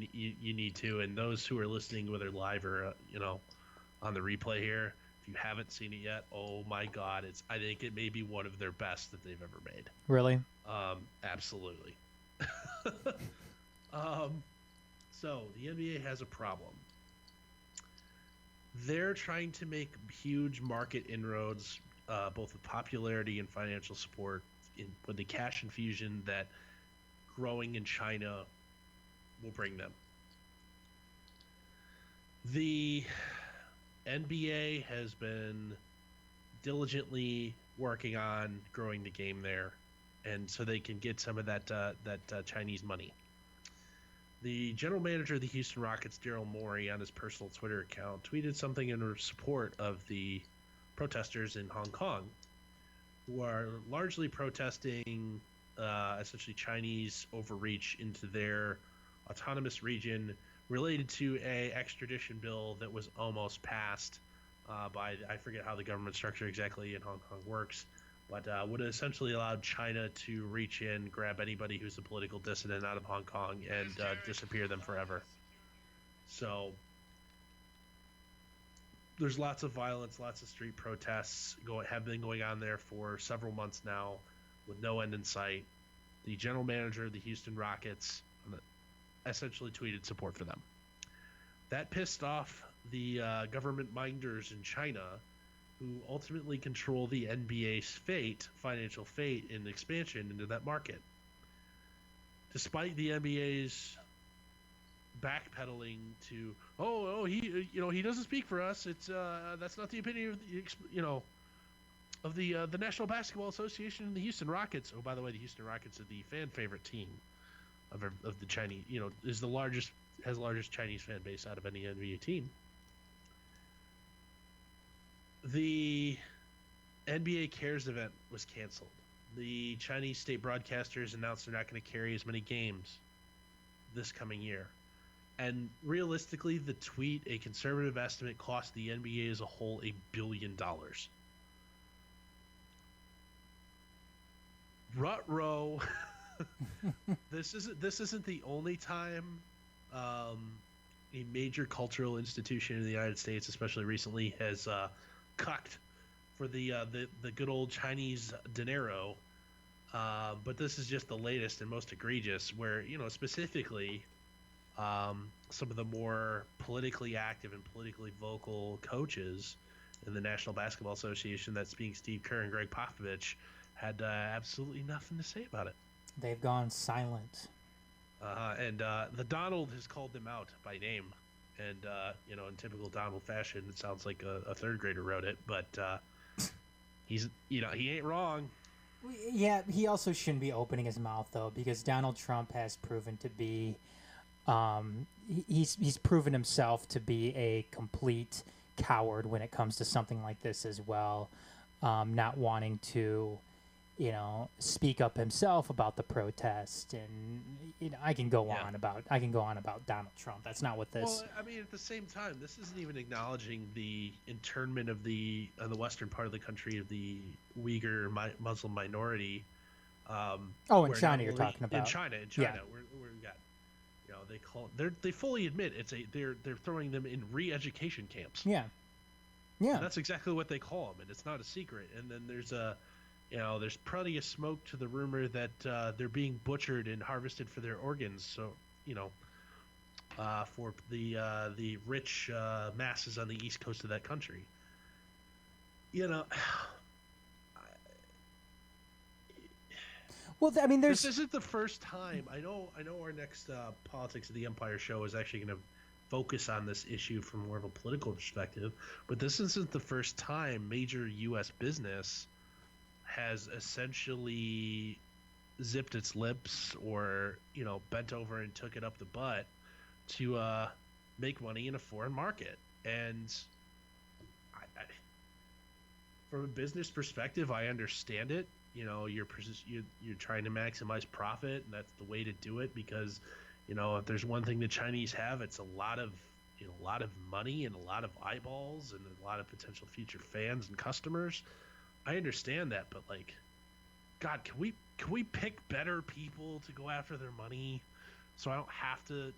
need to, and those who are listening, whether live or on the replay here, If you haven't seen it yet, oh my God, I think it may be one of their best that they've ever made. Really? Absolutely. So the NBA has a problem. They're trying to make huge market inroads, both with popularity and financial support, with the cash infusion that growing in China will bring them. The NBA has been diligently working on growing the game there, and so they can get some of that Chinese money. The general manager of the Houston Rockets, Daryl Morey, on his personal Twitter account, tweeted something in support of the protesters in Hong Kong, who are largely protesting essentially Chinese overreach into their autonomous region related to a extradition bill that was almost passed by, I forget how the government structure exactly in Hong Kong works, but would essentially allow China to reach in, grab anybody who's a political dissident out of Hong Kong, and disappear them forever. So there's lots of violence, lots of street protests have been going on there for several months now with no end in sight. The general manager of the Houston Rockets essentially tweeted support for them. That pissed off the government minders in China, who ultimately control the NBA's financial fate in expansion into that market. Despite the NBA's backpedaling to, he doesn't speak for us. It's that's not the opinion of the National Basketball Association and the Houston Rockets. Oh, by the way, the Houston Rockets are the fan favorite team of the Chinese. Has the largest Chinese fan base out of any NBA team. The NBA Cares event was canceled. The Chinese state broadcasters announced they're not going to carry as many games this coming year. And realistically, the tweet, a conservative estimate, cost the NBA as a whole $1 billion. Ruh-roh. This isn't the only time a major cultural institution in the United States, especially recently, has cucked for the good old Chinese dinero, but this is just the latest and most egregious, where specifically some of the more politically active and politically vocal coaches in the National Basketball Association, that's being Steve Kerr and Greg Popovich, had absolutely nothing to say about it. They've gone silent. And the Donald has called them out by name. And, in typical Donald fashion, it sounds like a third grader wrote it, but he ain't wrong. Yeah, he also shouldn't be opening his mouth, though, because Donald Trump has proven to be, he's proven himself to be a complete coward when it comes to something like this as well, not wanting to, speak up himself about the protest, and I can go on about Donald Trump. That's not what this. Well, I mean, at the same time, this isn't even acknowledging the internment of the western part of the country of the Uyghur Muslim minority. In China, you're talking about. In China, yeah. Where we got, they fully admit they're throwing them in re-education camps. Yeah. And that's exactly what they call them, and it's not a secret. And then there's plenty of smoke to the rumor that they're being butchered and harvested for their organs. So, for the rich masses on the east coast of that country. Well, I mean, this isn't the first time. I know our next Politics of the Empire show is actually going to focus on this issue from more of a political perspective, but this isn't the first time major U.S. business has essentially zipped its lips or bent over and took it up the butt to make money in a foreign market. And from a business perspective, I understand it. You're trying to maximize profit, and that's the way to do it, because if there's one thing the Chinese have, it's a lot of money and a lot of eyeballs and a lot of potential future fans and customers. I understand that, but God, can we pick better people to go after their money, so I don't have to?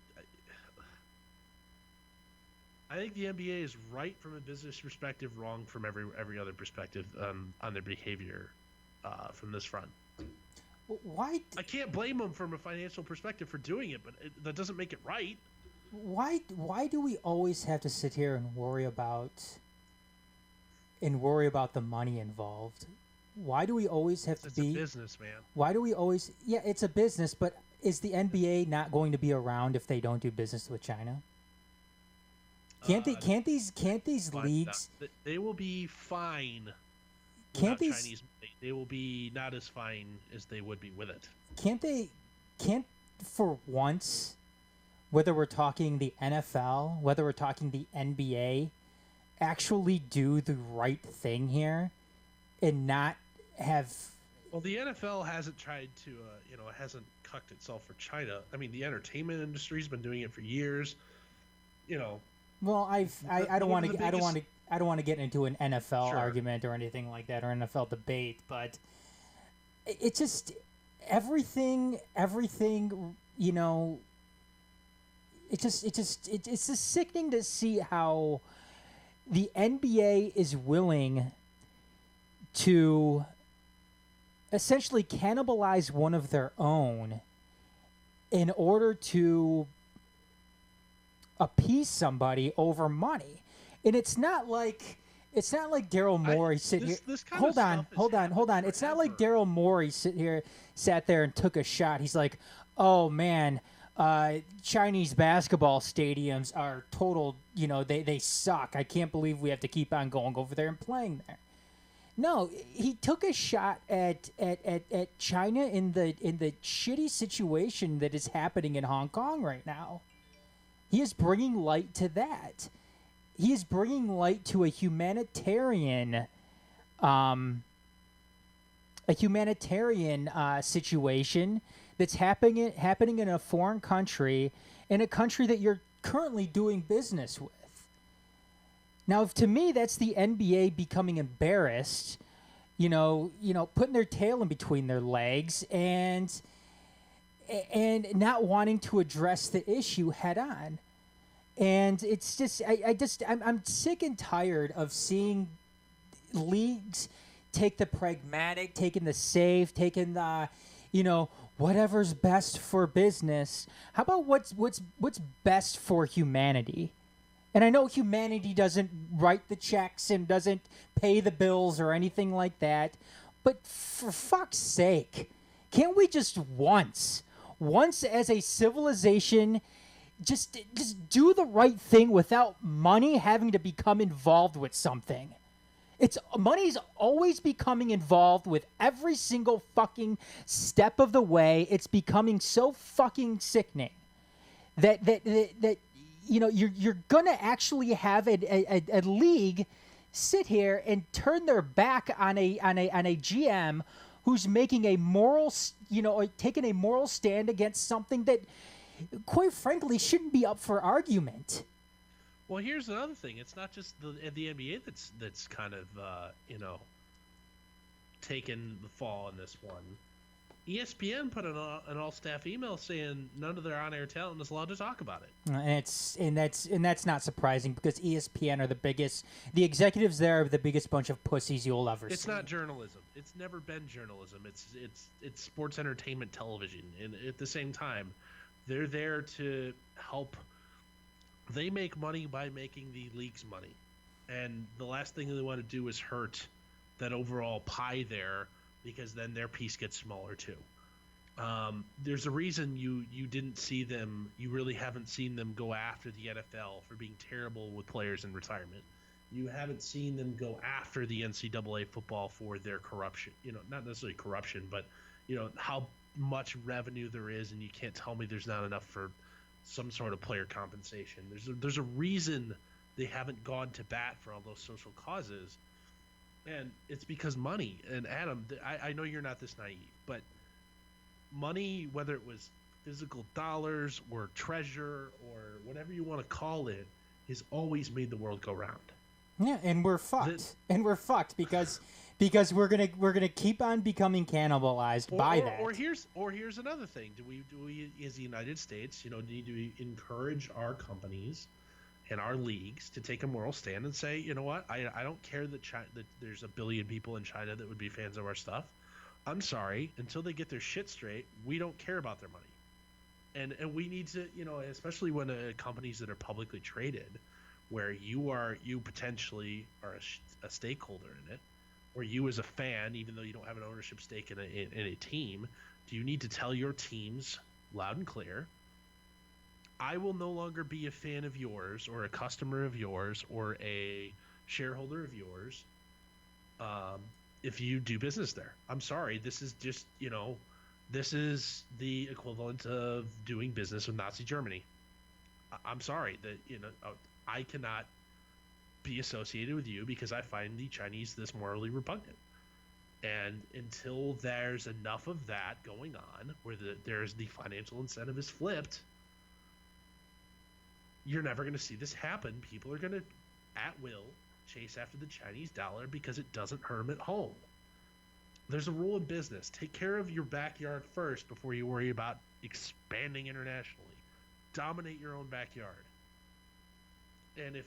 I think the NBA is right from a business perspective, wrong from every other perspective on their behavior from this front. Why? I can't blame them from a financial perspective for doing it, but that doesn't make it right. Why do we always have to sit here and worry about the money involved? Why do we always have to be a business, man? Why do we always? Yeah, it's a business, but is the NBA not going to be around if they don't do business with China? Can't these leagues? They will be fine. Can't these? Chinese, they will be not as fine as they would be with it. Can't for once, whether we're talking the NFL, whether we're talking the NBA, actually do the right thing here, and not have. Well, the NFL hasn't tried to, hasn't cucked itself for China. I mean, the entertainment industry's been doing it for years. Well, I don't want to get into an NFL argument or anything like that, or NFL debate, but it just everything. It's just sickening to see how the NBA is willing to essentially cannibalize one of their own in order to appease somebody over money. And it's not like Daryl Morey sitting here. Hold on. It's not like Daryl Morey sat there and took a shot. He's like, "Oh man, Chinese basketball stadiums are total, they suck. I can't believe we have to keep on going over there and playing there." No, he took a shot at China in the shitty situation that is happening in Hong Kong right now. He is bringing light to that. He is bringing light to a humanitarian situation that's happening in a foreign country, in a country that you're currently doing business with. Now, to me, that's the NBA becoming embarrassed, putting their tail in between their legs and not wanting to address the issue head on. And it's just, I'm sick and tired of seeing leagues take the pragmatic, taking the safe, taking the, whatever's best for business. How about what's best for humanity? And I know humanity doesn't write the checks and doesn't pay the bills or anything like that, but for fuck's sake, can't we just once as a civilization just do the right thing without money having to become involved with something? Money's always becoming involved with every single fucking step of the way. It's becoming so fucking sickening that you're gonna actually have a league sit here and turn their back on a GM who's making a moral, taking a moral stand against something that, quite frankly, shouldn't be up for argument. Well, here's another thing. It's not just the NBA that's kind of taken the fall in this one. ESPN put an all-staff email saying none of their on-air talent is allowed to talk about it. And that's not surprising because ESPN are the executives there are the biggest bunch of pussies you'll ever see. It's not journalism. It's never been journalism. It's sports entertainment television. And at the same time, they're there to help. They make money by making the leagues money. And the last thing they want to do is hurt that overall pie there, because then their piece gets smaller too. There's a reason you didn't see them. You really haven't seen them go after the NFL for being terrible with players in retirement. You haven't seen them go after the NCAA football for their corruption. Not necessarily corruption, but how much revenue there is, and you can't tell me there's not enough for some sort of player compensation. There's a reason they haven't gone to bat for all those social causes. And it's because money. And Adam, I know you're not this naive, but money, whether it was physical dollars or treasure or whatever you want to call it, has always made the world go round. Yeah, and we're fucked. We're fucked because we're gonna keep on becoming cannibalized by that. Or here's another thing: do we as the United States, need to encourage our companies and our leagues to take a moral stand and say, you know what, I don't care that that there's a billion people in China that would be fans of our stuff. I'm sorry, until they get their shit straight, we don't care about their money. And we need to, especially when companies that are publicly traded, where you potentially are a stakeholder in it, or you as a fan, even though you don't have an ownership stake in a team, do you need to tell your teams loud and clear, I will no longer be a fan of yours or a customer of yours or a shareholder of yours if you do business there. I'm sorry. This is just, this is the equivalent of doing business with Nazi Germany. I'm sorry that, I cannot be associated with you because I find the Chinese this morally repugnant. And until there's enough of that going on where there's the financial incentive is flipped, you're never going to see this happen. People are going to, at will, chase after the Chinese dollar because it doesn't hurt them at home. There's a rule in business. Take care of your backyard first before you worry about expanding internationally. Dominate your own backyard. And if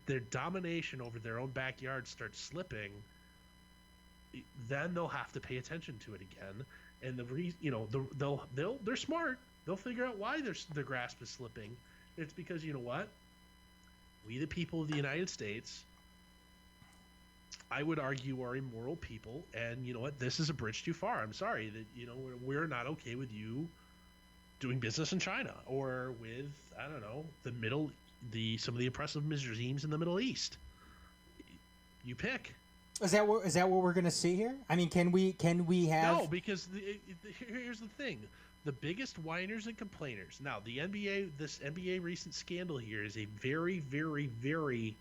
their domination over their own backyard starts slipping, then they'll have to pay attention to it again. And they're smart. They'll figure out why their grasp is slipping. It's because, you know what? We, the people of the United States, I would argue, are immoral people. And you know what? This is a bridge too far. I'm sorry that, we're not okay with you doing business in China or with, I don't know, some of the oppressive regimes in the Middle East. You pick. Is that what we're going to see here? I mean, can we have? No, because here's the thing: the biggest whiners and complainers. Now, this NBA recent scandal here is a very, very, very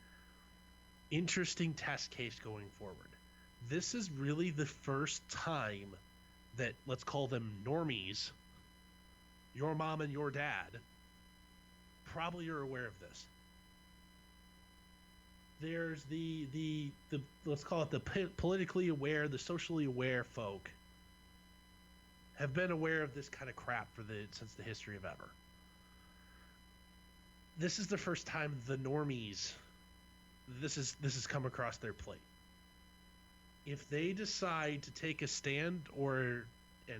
interesting test case going forward. This is really the first time that, let's call them normies, your mom and your dad, probably are aware of this. There's the let's call it the politically aware, the socially aware folk have been aware of this kind of crap since the history of ever. This is the first time the normies this has come across their plate. If they decide to take a stand and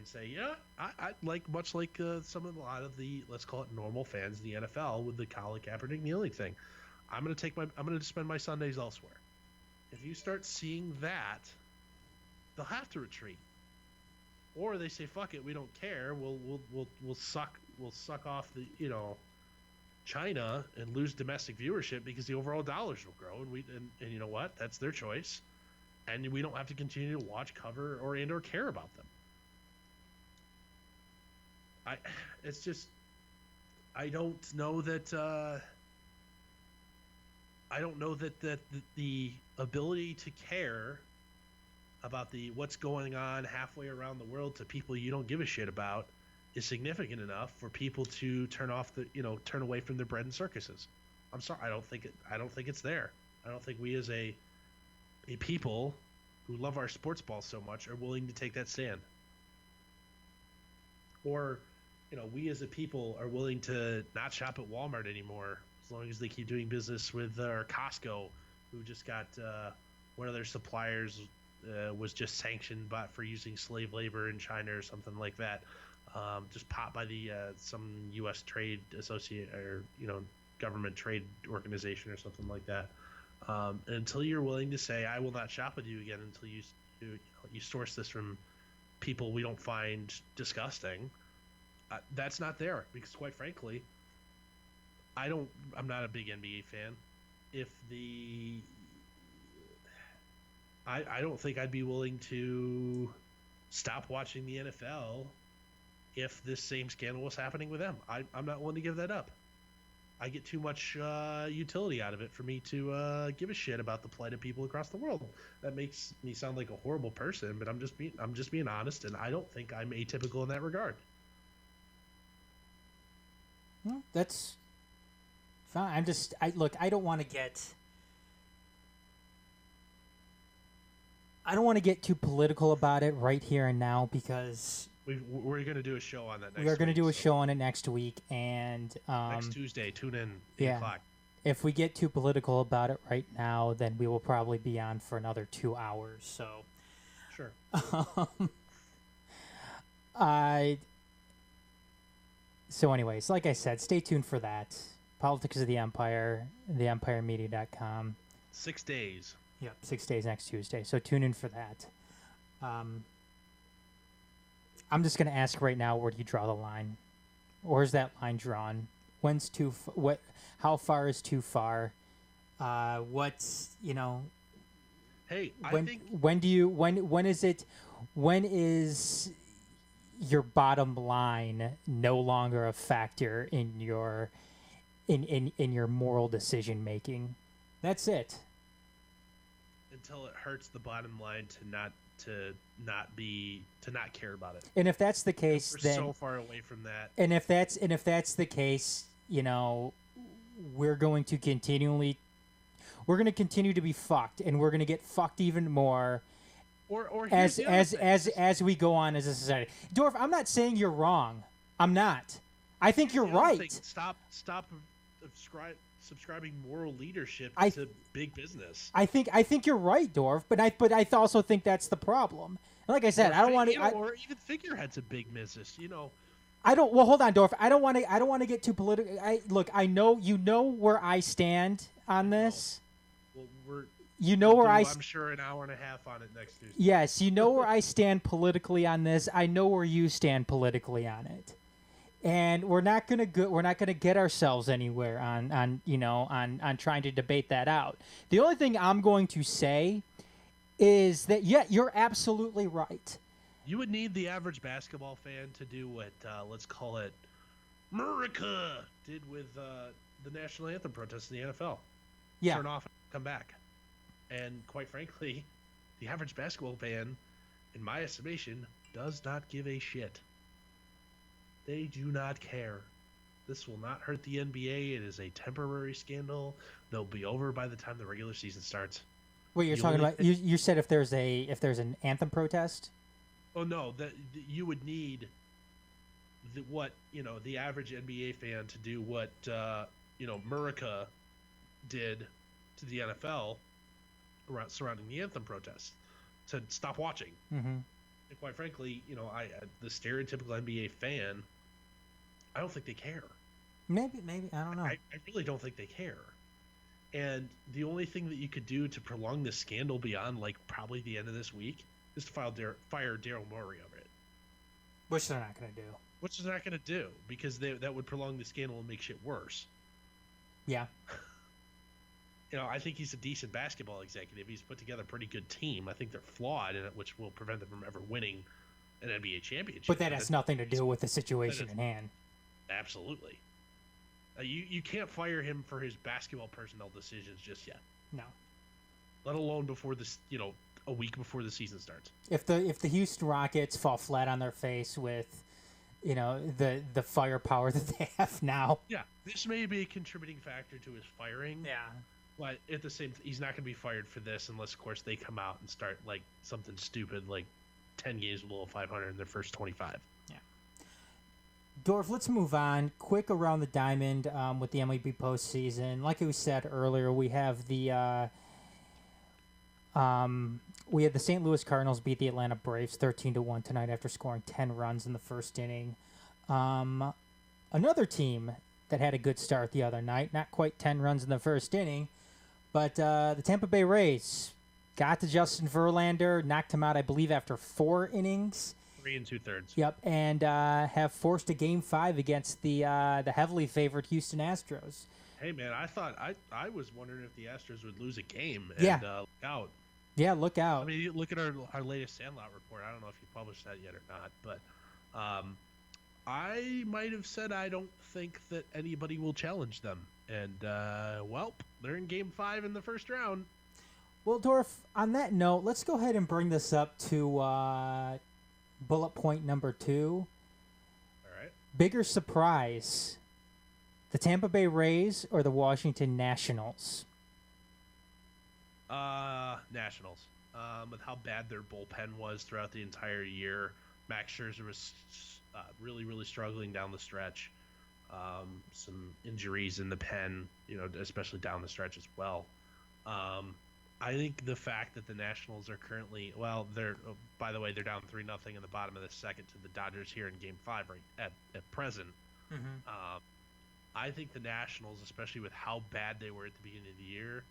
say, yeah, I like a lot of the, let's call it normal fans of the NFL with the Colin Kaepernick kneeling thing, I'm going to spend my Sundays elsewhere. If you start seeing that, they'll have to retreat, or they say, fuck it, we don't care. We'll suck off the China and lose domestic viewership because the overall dollars will grow, and you know what? That's their choice, and we don't have to continue to watch, cover, or care about them. I don't know that the ability to care about what's going on halfway around the world to people you don't give a shit about is significant enough for people to turn away from their bread and circuses. I'm sorry, I don't think it's there. I don't think we as a people who love our sports ball so much are willing to take that stand. Or, we as a people are willing to not shop at Walmart anymore as long as they keep doing business with Costco, who just got one of their suppliers was just sanctioned for using slave labor in China or something like that. Just popped by the some U.S. trade associate or government trade organization or something like that. Until you're willing to say, I will not shop with you again until you source this from people we don't find disgusting. That's not there because, quite frankly, I'm not a big NBA fan. I don't think I'd be willing to stop watching the NFL if this same scandal was happening with them. I'm not willing to give that up. I get too much utility out of it for me to give a shit about the plight of people across the world. That makes me sound like a horrible person, but I'm just being honest, and I don't think I'm atypical in that regard. Well, that's fine. I don't want to get too political about it right here and now because we're going to do a show on that next week. We are going to do a show on it next week, and next Tuesday, tune in, 8 o'clock. if we get too political about it right now, then we will probably be on for another 2 hours. So, Sure. I. So, anyways, like I said, stay tuned for that. Politics of the Empire, theempiremedia.com. 6 days. Yep, 6 days next Tuesday. So tune in for that. I'm just going to ask right now, where do you draw the line? Where's that line drawn? When's too? How far is too far? What's Hey, when? I think When do you? When is it? When is your bottom line no longer a factor in your in your moral decision making? That's it. until it hurts the bottom line to not care about it. And if that's the case, We're then so far away from that. and if that's the case, we're going to continue to be fucked, and we're going to get fucked even more Or here's the other thing. as we go on as a society. Dorf, I'm not saying you're wrong. I'm not. I think you're The other right. thing, stop subscribing moral leadership I- to big business. I think you're right, Dorf. But I also think that's the problem. And like I said, I don't want to. Or even figureheads of big business. I don't. Well, hold on, Dorf. I don't want to get too political. I know where I stand on this. Well, we're Where I. I'm sure an hour and a half on it next Tuesday. Yes, you know where I stand politically on this. I know where you stand politically on it, and we're not gonna get ourselves anywhere on trying to debate that out. The only thing I'm going to say is that you're absolutely right. You would need the average basketball fan to do what let's call it America did with the national anthem protest in the NFL. Yeah, Turn off and come back. And quite frankly, the average basketball fan, in my estimation, does not give a shit. They do not care. This will not hurt the NBA. It is a temporary scandal. They'll be over by the time the regular season starts. Wait, you're The talking only about you said if there's an anthem protest? Oh no, that you would need the average NBA fan to do what America did to the NFL surrounding the anthem protest, to stop watching. Mm-hmm. And quite frankly, the stereotypical NBA fan, I don't think they care. Maybe I don't know. I really don't think they care. And the only thing that you could do to prolong this scandal beyond probably the end of this week is to fire Daryl Morey over it. Which they're not going to do. Which they're not going to do, because that would prolong the scandal and make shit worse. Yeah. I think he's a decent basketball executive. He's put together a pretty good team. I think they're flawed in it, which will prevent them from ever winning an NBA championship. But that has nothing to do with the situation in hand. Absolutely. You can't fire him for his basketball personnel decisions just yet. No. Let alone before this, a week before the season starts. If the Houston Rockets fall flat on their face with, the firepower that they have now. Yeah, this may be a contributing factor to his firing. Yeah. But at the same, he's not going to be fired for this unless, of course, they come out and start something stupid 10 games below 500 in their first 25. Yeah. Dorf, let's move on. Quick around the diamond with the MLB postseason. Like we said earlier, we have the St. Louis Cardinals beat the Atlanta Braves 13-1 tonight after scoring 10 runs in the first inning. Another team that had a good start the other night, not quite 10 runs in the first inning, but the Tampa Bay Rays got to Justin Verlander, knocked him out, I believe, after 4 innings. 3 2/3. Yep, and have forced a Game 5 against the heavily favored Houston Astros. Hey man, I was wondering if the Astros would lose a game and Yeah. Look out. Yeah, look out. I mean, you look at our latest Sandlot report. I don't know if you published that yet or not, but I might have said I don't think that anybody will challenge them. And they're in Game 5 in the first round. Well, Dorf, on that note, let's go ahead and bring this up to bullet point number 2. All right. Bigger surprise, the Tampa Bay Rays or the Washington Nationals? Nationals. With how bad their bullpen was throughout the entire year, Max Scherzer was really, really struggling down the stretch. some injuries in the pen, especially down the stretch as well. I think the fact that the Nationals are currently, by the way, they're down 3-0 in the bottom of the second to the Dodgers here in Game 5 right at present. Mm-hmm. I think the Nationals, especially with how bad they were at the beginning of the year,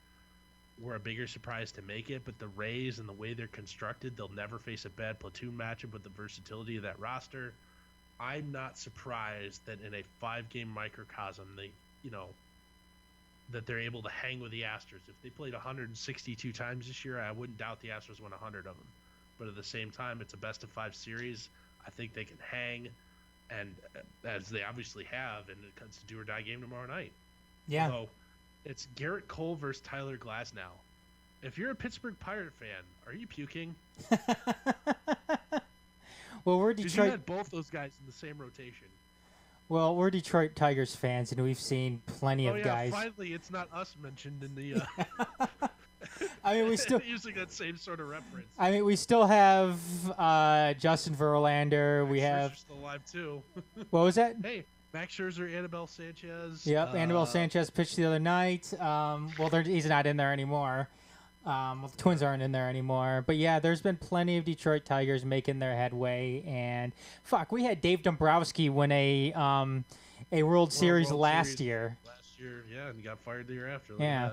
were a bigger surprise to make it. But the Rays and the way they're constructed, they'll never face a bad platoon matchup with the versatility of that roster. I'm not surprised that in a 5-game microcosm, that they're able to hang with the Astros. If they played 162 times this year, I wouldn't doubt the Astros win 100 of them. But at the same time, it's a best-of-5 series. I think they can hang, and as they obviously have, and it's a do-or-die game tomorrow night. Yeah. Although, it's Garrett Cole versus Tyler Glasnow. If you're a Pittsburgh Pirate fan, are you puking? Well, we're Detroit. Detroit. You had both those guys in the same rotation. Well, we're Detroit Tigers fans, and we've seen plenty of guys. Finally, it's not us mentioned in the. I mean, we still using that same sort of reference. I mean, we still have Justin Verlander. We have still alive too. What was that? Hey, Max Scherzer, Anibal Sanchez. Yep, Anibal Sanchez pitched the other night. He's not in there anymore. The Twins aren't in there anymore. But yeah, there's been plenty of Detroit Tigers making their headway. And we had Dave Dombrowski win a World Series last year. Last year, yeah, and he got fired the year after. Yeah.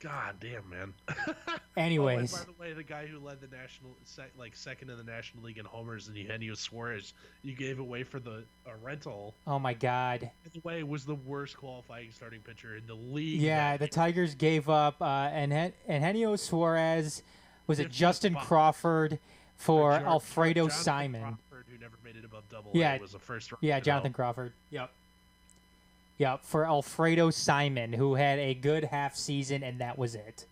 God damn, man. Anyways. By the way, the guy who led the second in the National League in homers, and Eugenio Suarez, you gave away for a rental. Oh my God. By the way, was the worst qualifying starting pitcher in the league. Yeah, the Tigers gave up Eugenio Suarez. Was it Justin Crawford for Alfredo Simon? Crawford, who never made it above Double-A, was the first round. Yeah, Jonathan Crawford. Yep, for Alfredo Simon, who had a good half season, and that was it.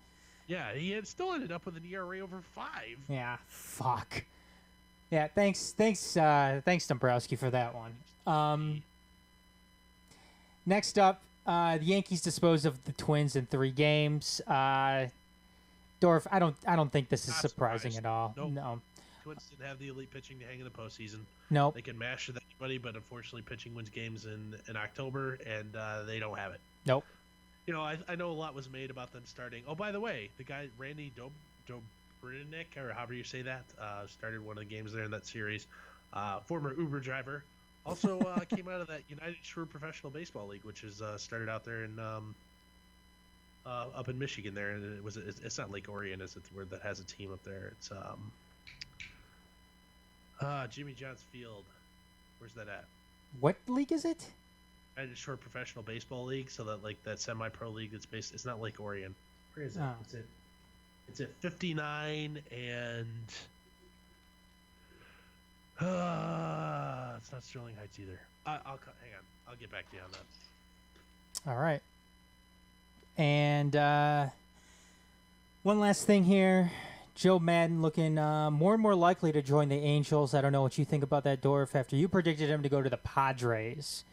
Yeah, he had still ended up with an ERA over 5. Yeah, fuck. Yeah, thanks, Dombrowski, for that one. Next up, the Yankees disposed of the Twins in 3 games. Dorf, I don't think this is surprising at all. Nope. No. Twins didn't have the elite pitching to hang in the postseason. Nope. They can mash with anybody, but unfortunately, pitching wins games in October, and they don't have it. Nope. I know a lot was made about them starting. Oh, by the way, the guy Randy Dobrinick, or however you say that, started one of the games there in that series. Former Uber driver, also came out of that United Shore Professional Baseball League, which is started out there in up in Michigan there, and it's not Lake Orion, is it? Where that has a team up there. It's Jimmy John's Field. Where's that at? What league is it? United Shore Professional Baseball League, so that semi-pro league that's based. It's not Lake Orion. Where is it? Oh. It's at 59 and it's not Sterling Heights either. Hang on. I'll get back to you on that. All right. And one last thing here. Joe Madden looking more and more likely to join the Angels. I don't know what you think about that, Dorf, after you predicted him to go to the Padres.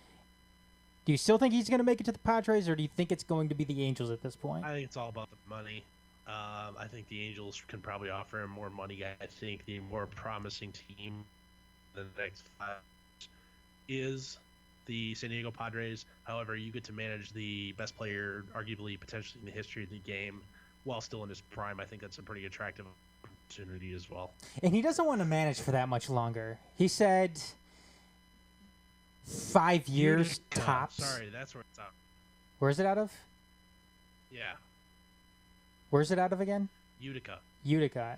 Do you still think he's going to make it to the Padres, or do you think it's going to be the Angels at this point? I think it's all about the money. I think the Angels can probably offer him more money. I think the more promising team in the next 5 years is the San Diego Padres. However, you get to manage the best player, arguably, potentially in the history of the game, while still in his prime. I think that's a pretty attractive opportunity as well. And he doesn't want to manage for that much longer. He said 5 years tops. Sorry, that's where it's out. Where's it out of? Yeah. Where's it out of again? Utica.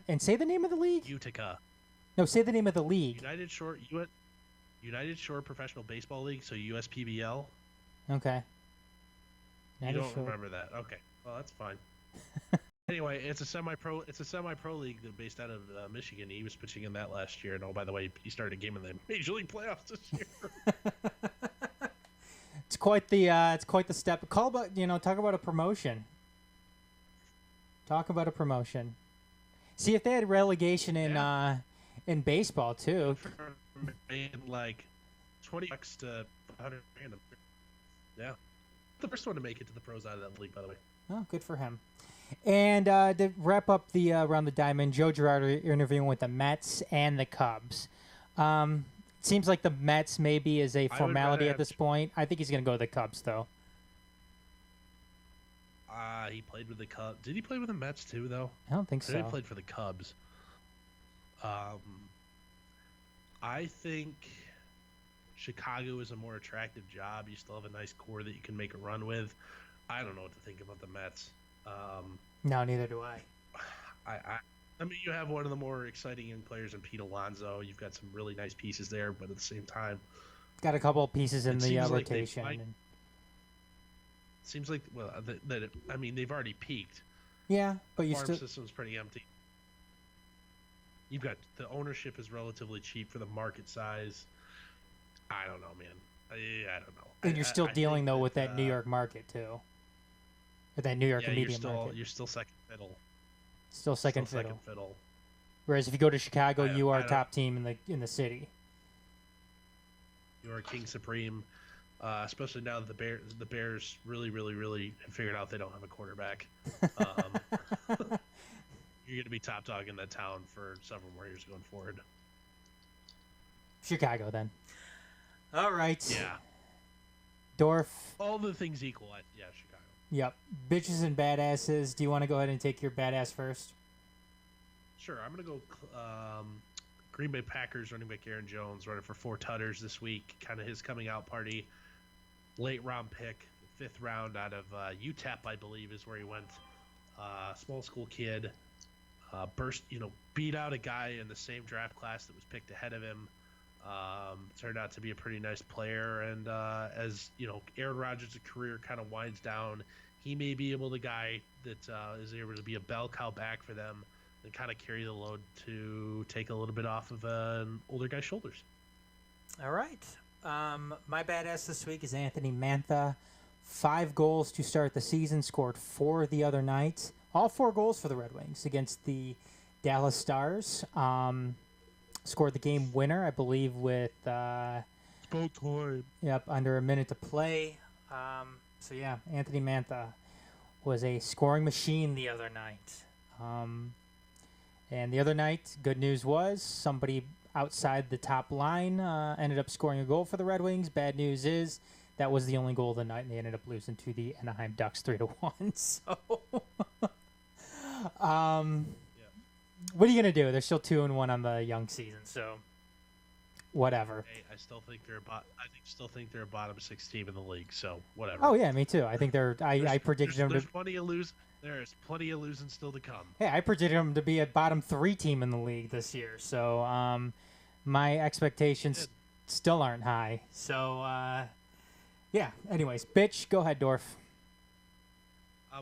And say the name of the league? Utica. No, say the name of the league. United Shore Professional Baseball League, so USPBL. Okay. You don't remember that. Okay. Well, that's fine. Anyway, it's a semi-pro league that's based out of Michigan. He was pitching in that last year, and oh, by the way, he started a game in the Major League playoffs this year. It's quite the step. Talk about a promotion. Talk about a promotion. See if they had relegation in baseball too. Like $20 to $100. Yeah, the first one to make it to the pros out of that league, by the way. Oh, good for him. And to wrap up the around the diamond, Joe Girardi interviewing with the Mets and the Cubs. seems like the Mets maybe is a I would formality rather at this point. I think he's going to go to the Cubs, though. He played with the Cubs. Did he play with the Mets too, though? I don't think I know so. he played for the Cubs. I think Chicago is a more attractive job. You still have a nice core that you can make a run with. I don't know what to think about the Mets. No, neither do I. I mean, you have one of the more exciting young players in Pete Alonso. You've got some really nice pieces there, but at the same time, Got a couple of pieces in it the seems like rotation. seems like I mean, they've already peaked. Yeah, but you Farm still. system's pretty empty. You've got the ownership is relatively cheap for the market size. I don't know, man. I don't know. And you're still dealing, think though, with that New York market, too. With that New York yeah, media market. you're still second fiddle. Still second fiddle. Second fiddle. Whereas if you go to Chicago, you are I don't- top team in the city. You are king supreme, especially now that the Bears really, really, really have figured out they don't have a quarterback. You're going to be top dog in that town for several more years going forward. Chicago, then. All right. Yeah. Dorf. All the things equal, yeah, Chicago. Yep. Bitches and badasses. Do you want to go ahead and take your badass first? Sure, I'm going to go Green Bay Packers running back Aaron Jones running for 4 tutters this week. Kind of his coming out party. Late round pick, 5th round out of UTEP, I believe, is where he went. Small school kid. Beat out a guy in the same draft class that was picked ahead of him. Turned out to be a pretty nice player, and as Aaron Rodgers' career kind of winds down, he may be the guy that is able to be a bell cow back for them and kind of carry the load to take a little bit off of an older guy's shoulders. All right. My badass this week is Anthony Mantha. 5 goals to start the season, scored 4 the other night. All 4 goals for the Red Wings against the Dallas Stars. Scored the game winner, I believe, with About time. under a minute to play. So yeah, Anthony Mantha was a scoring machine the other night. And the other night, good news was somebody outside the top line ended up scoring a goal for the Red Wings. Bad news is that was the only goal of the night, and they ended up losing to the Anaheim Ducks 3-1. So, what are you gonna do? They're still 2-1 on the young season, so whatever. Hey, I still think they're a bottom 6 team in the league. So whatever. Oh yeah, me too. I think they're. I predicted them to. There's plenty of losing still to come. Hey, I predicted them to be a bottom 3 team in the league this year. So my expectations still aren't high. So yeah. Anyways, bitch, go ahead, Dorf.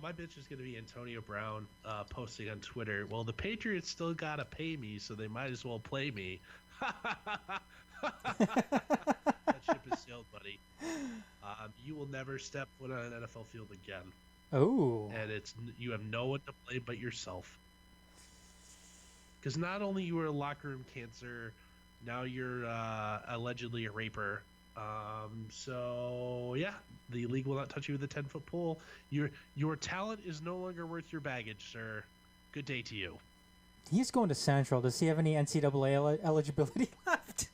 My bitch is going to be Antonio Brown posting on Twitter. Well, the Patriots still got to pay me, so they might as well play me. That ship has sailed, buddy. You will never step foot on an NFL field again. Oh. And you have no one to blame but yourself. Because not only you were a locker room cancer, now you're allegedly a raper. So yeah, the league will not touch you with a 10-foot pole. Your talent is no longer worth your baggage, sir. Good day to you. He's going to Central. Does he have any NCAA eligibility left?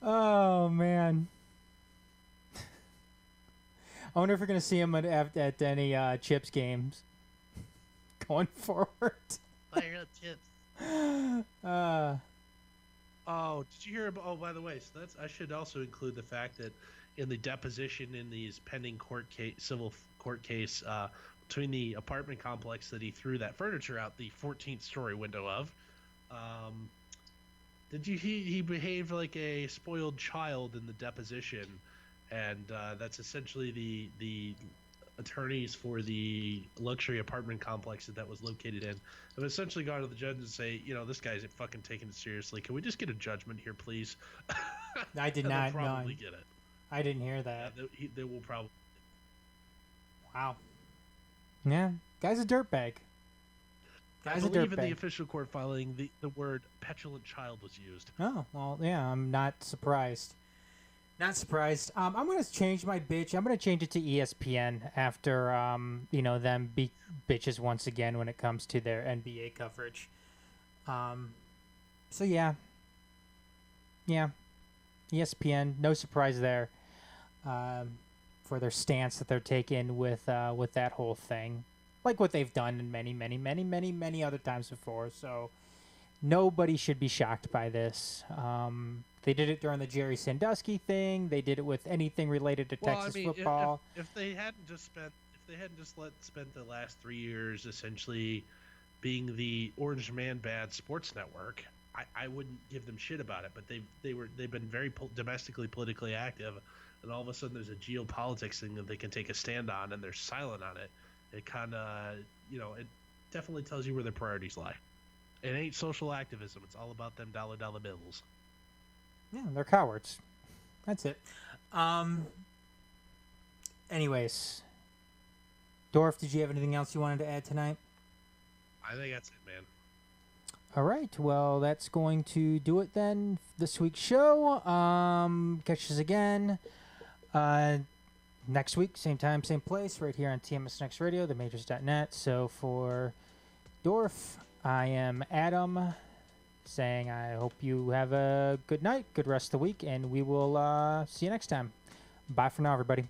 Oh man. I wonder if we're going to see him at any Chips games going forward. Fire up Chips. Oh, did you hear about? Oh, by the way, so I should also include the fact that in the deposition in these pending civil court case between the apartment complex that he threw that furniture out the 14th story window of, he behaved like a spoiled child in the deposition, and that's essentially the attorneys for the luxury apartment complex that was located in have essentially gone to the judge and say, this guy's fucking taking it seriously. Can we just get a judgment here, please? I did and not they'll probably know. get it. I didn't hear that. Yeah, they will probably. Wow. Yeah, guy's a dirtbag. I believe in the official court filing, the word petulant child was used. Oh, well, yeah, I'm not surprised. Not surprised. I'm going to change my bitch. I'm going to change it to ESPN after, them be bitches once again when it comes to their NBA coverage. So yeah, ESPN, no surprise there, for their stance that they're taking with that whole thing, like what they've done in many other times before. So nobody should be shocked by this. They did it during the Jerry Sandusky thing. They did it with anything related to Texas football. If they hadn't just spent the last 3 years essentially being the Orange Man Bad Sports Network, I wouldn't give them shit about it. But they've been very domestically politically active, and all of a sudden there's a geopolitics thing that they can take a stand on, and they're silent on it. It kind of it definitely tells you where their priorities lie. It ain't social activism. It's all about them dollar bills. Yeah, they're cowards. That's it. Anyways, Dorf, did you have anything else you wanted to add tonight? I think that's it, man. All right. Well, that's going to do it then. This week's show. Catch us again next week, same time, same place, right here on TMS Next Radio, themajors.net. So for Dorf, I am Adam, saying I hope you have a good night, good rest of the week, and we will see you next time. Bye for now, everybody.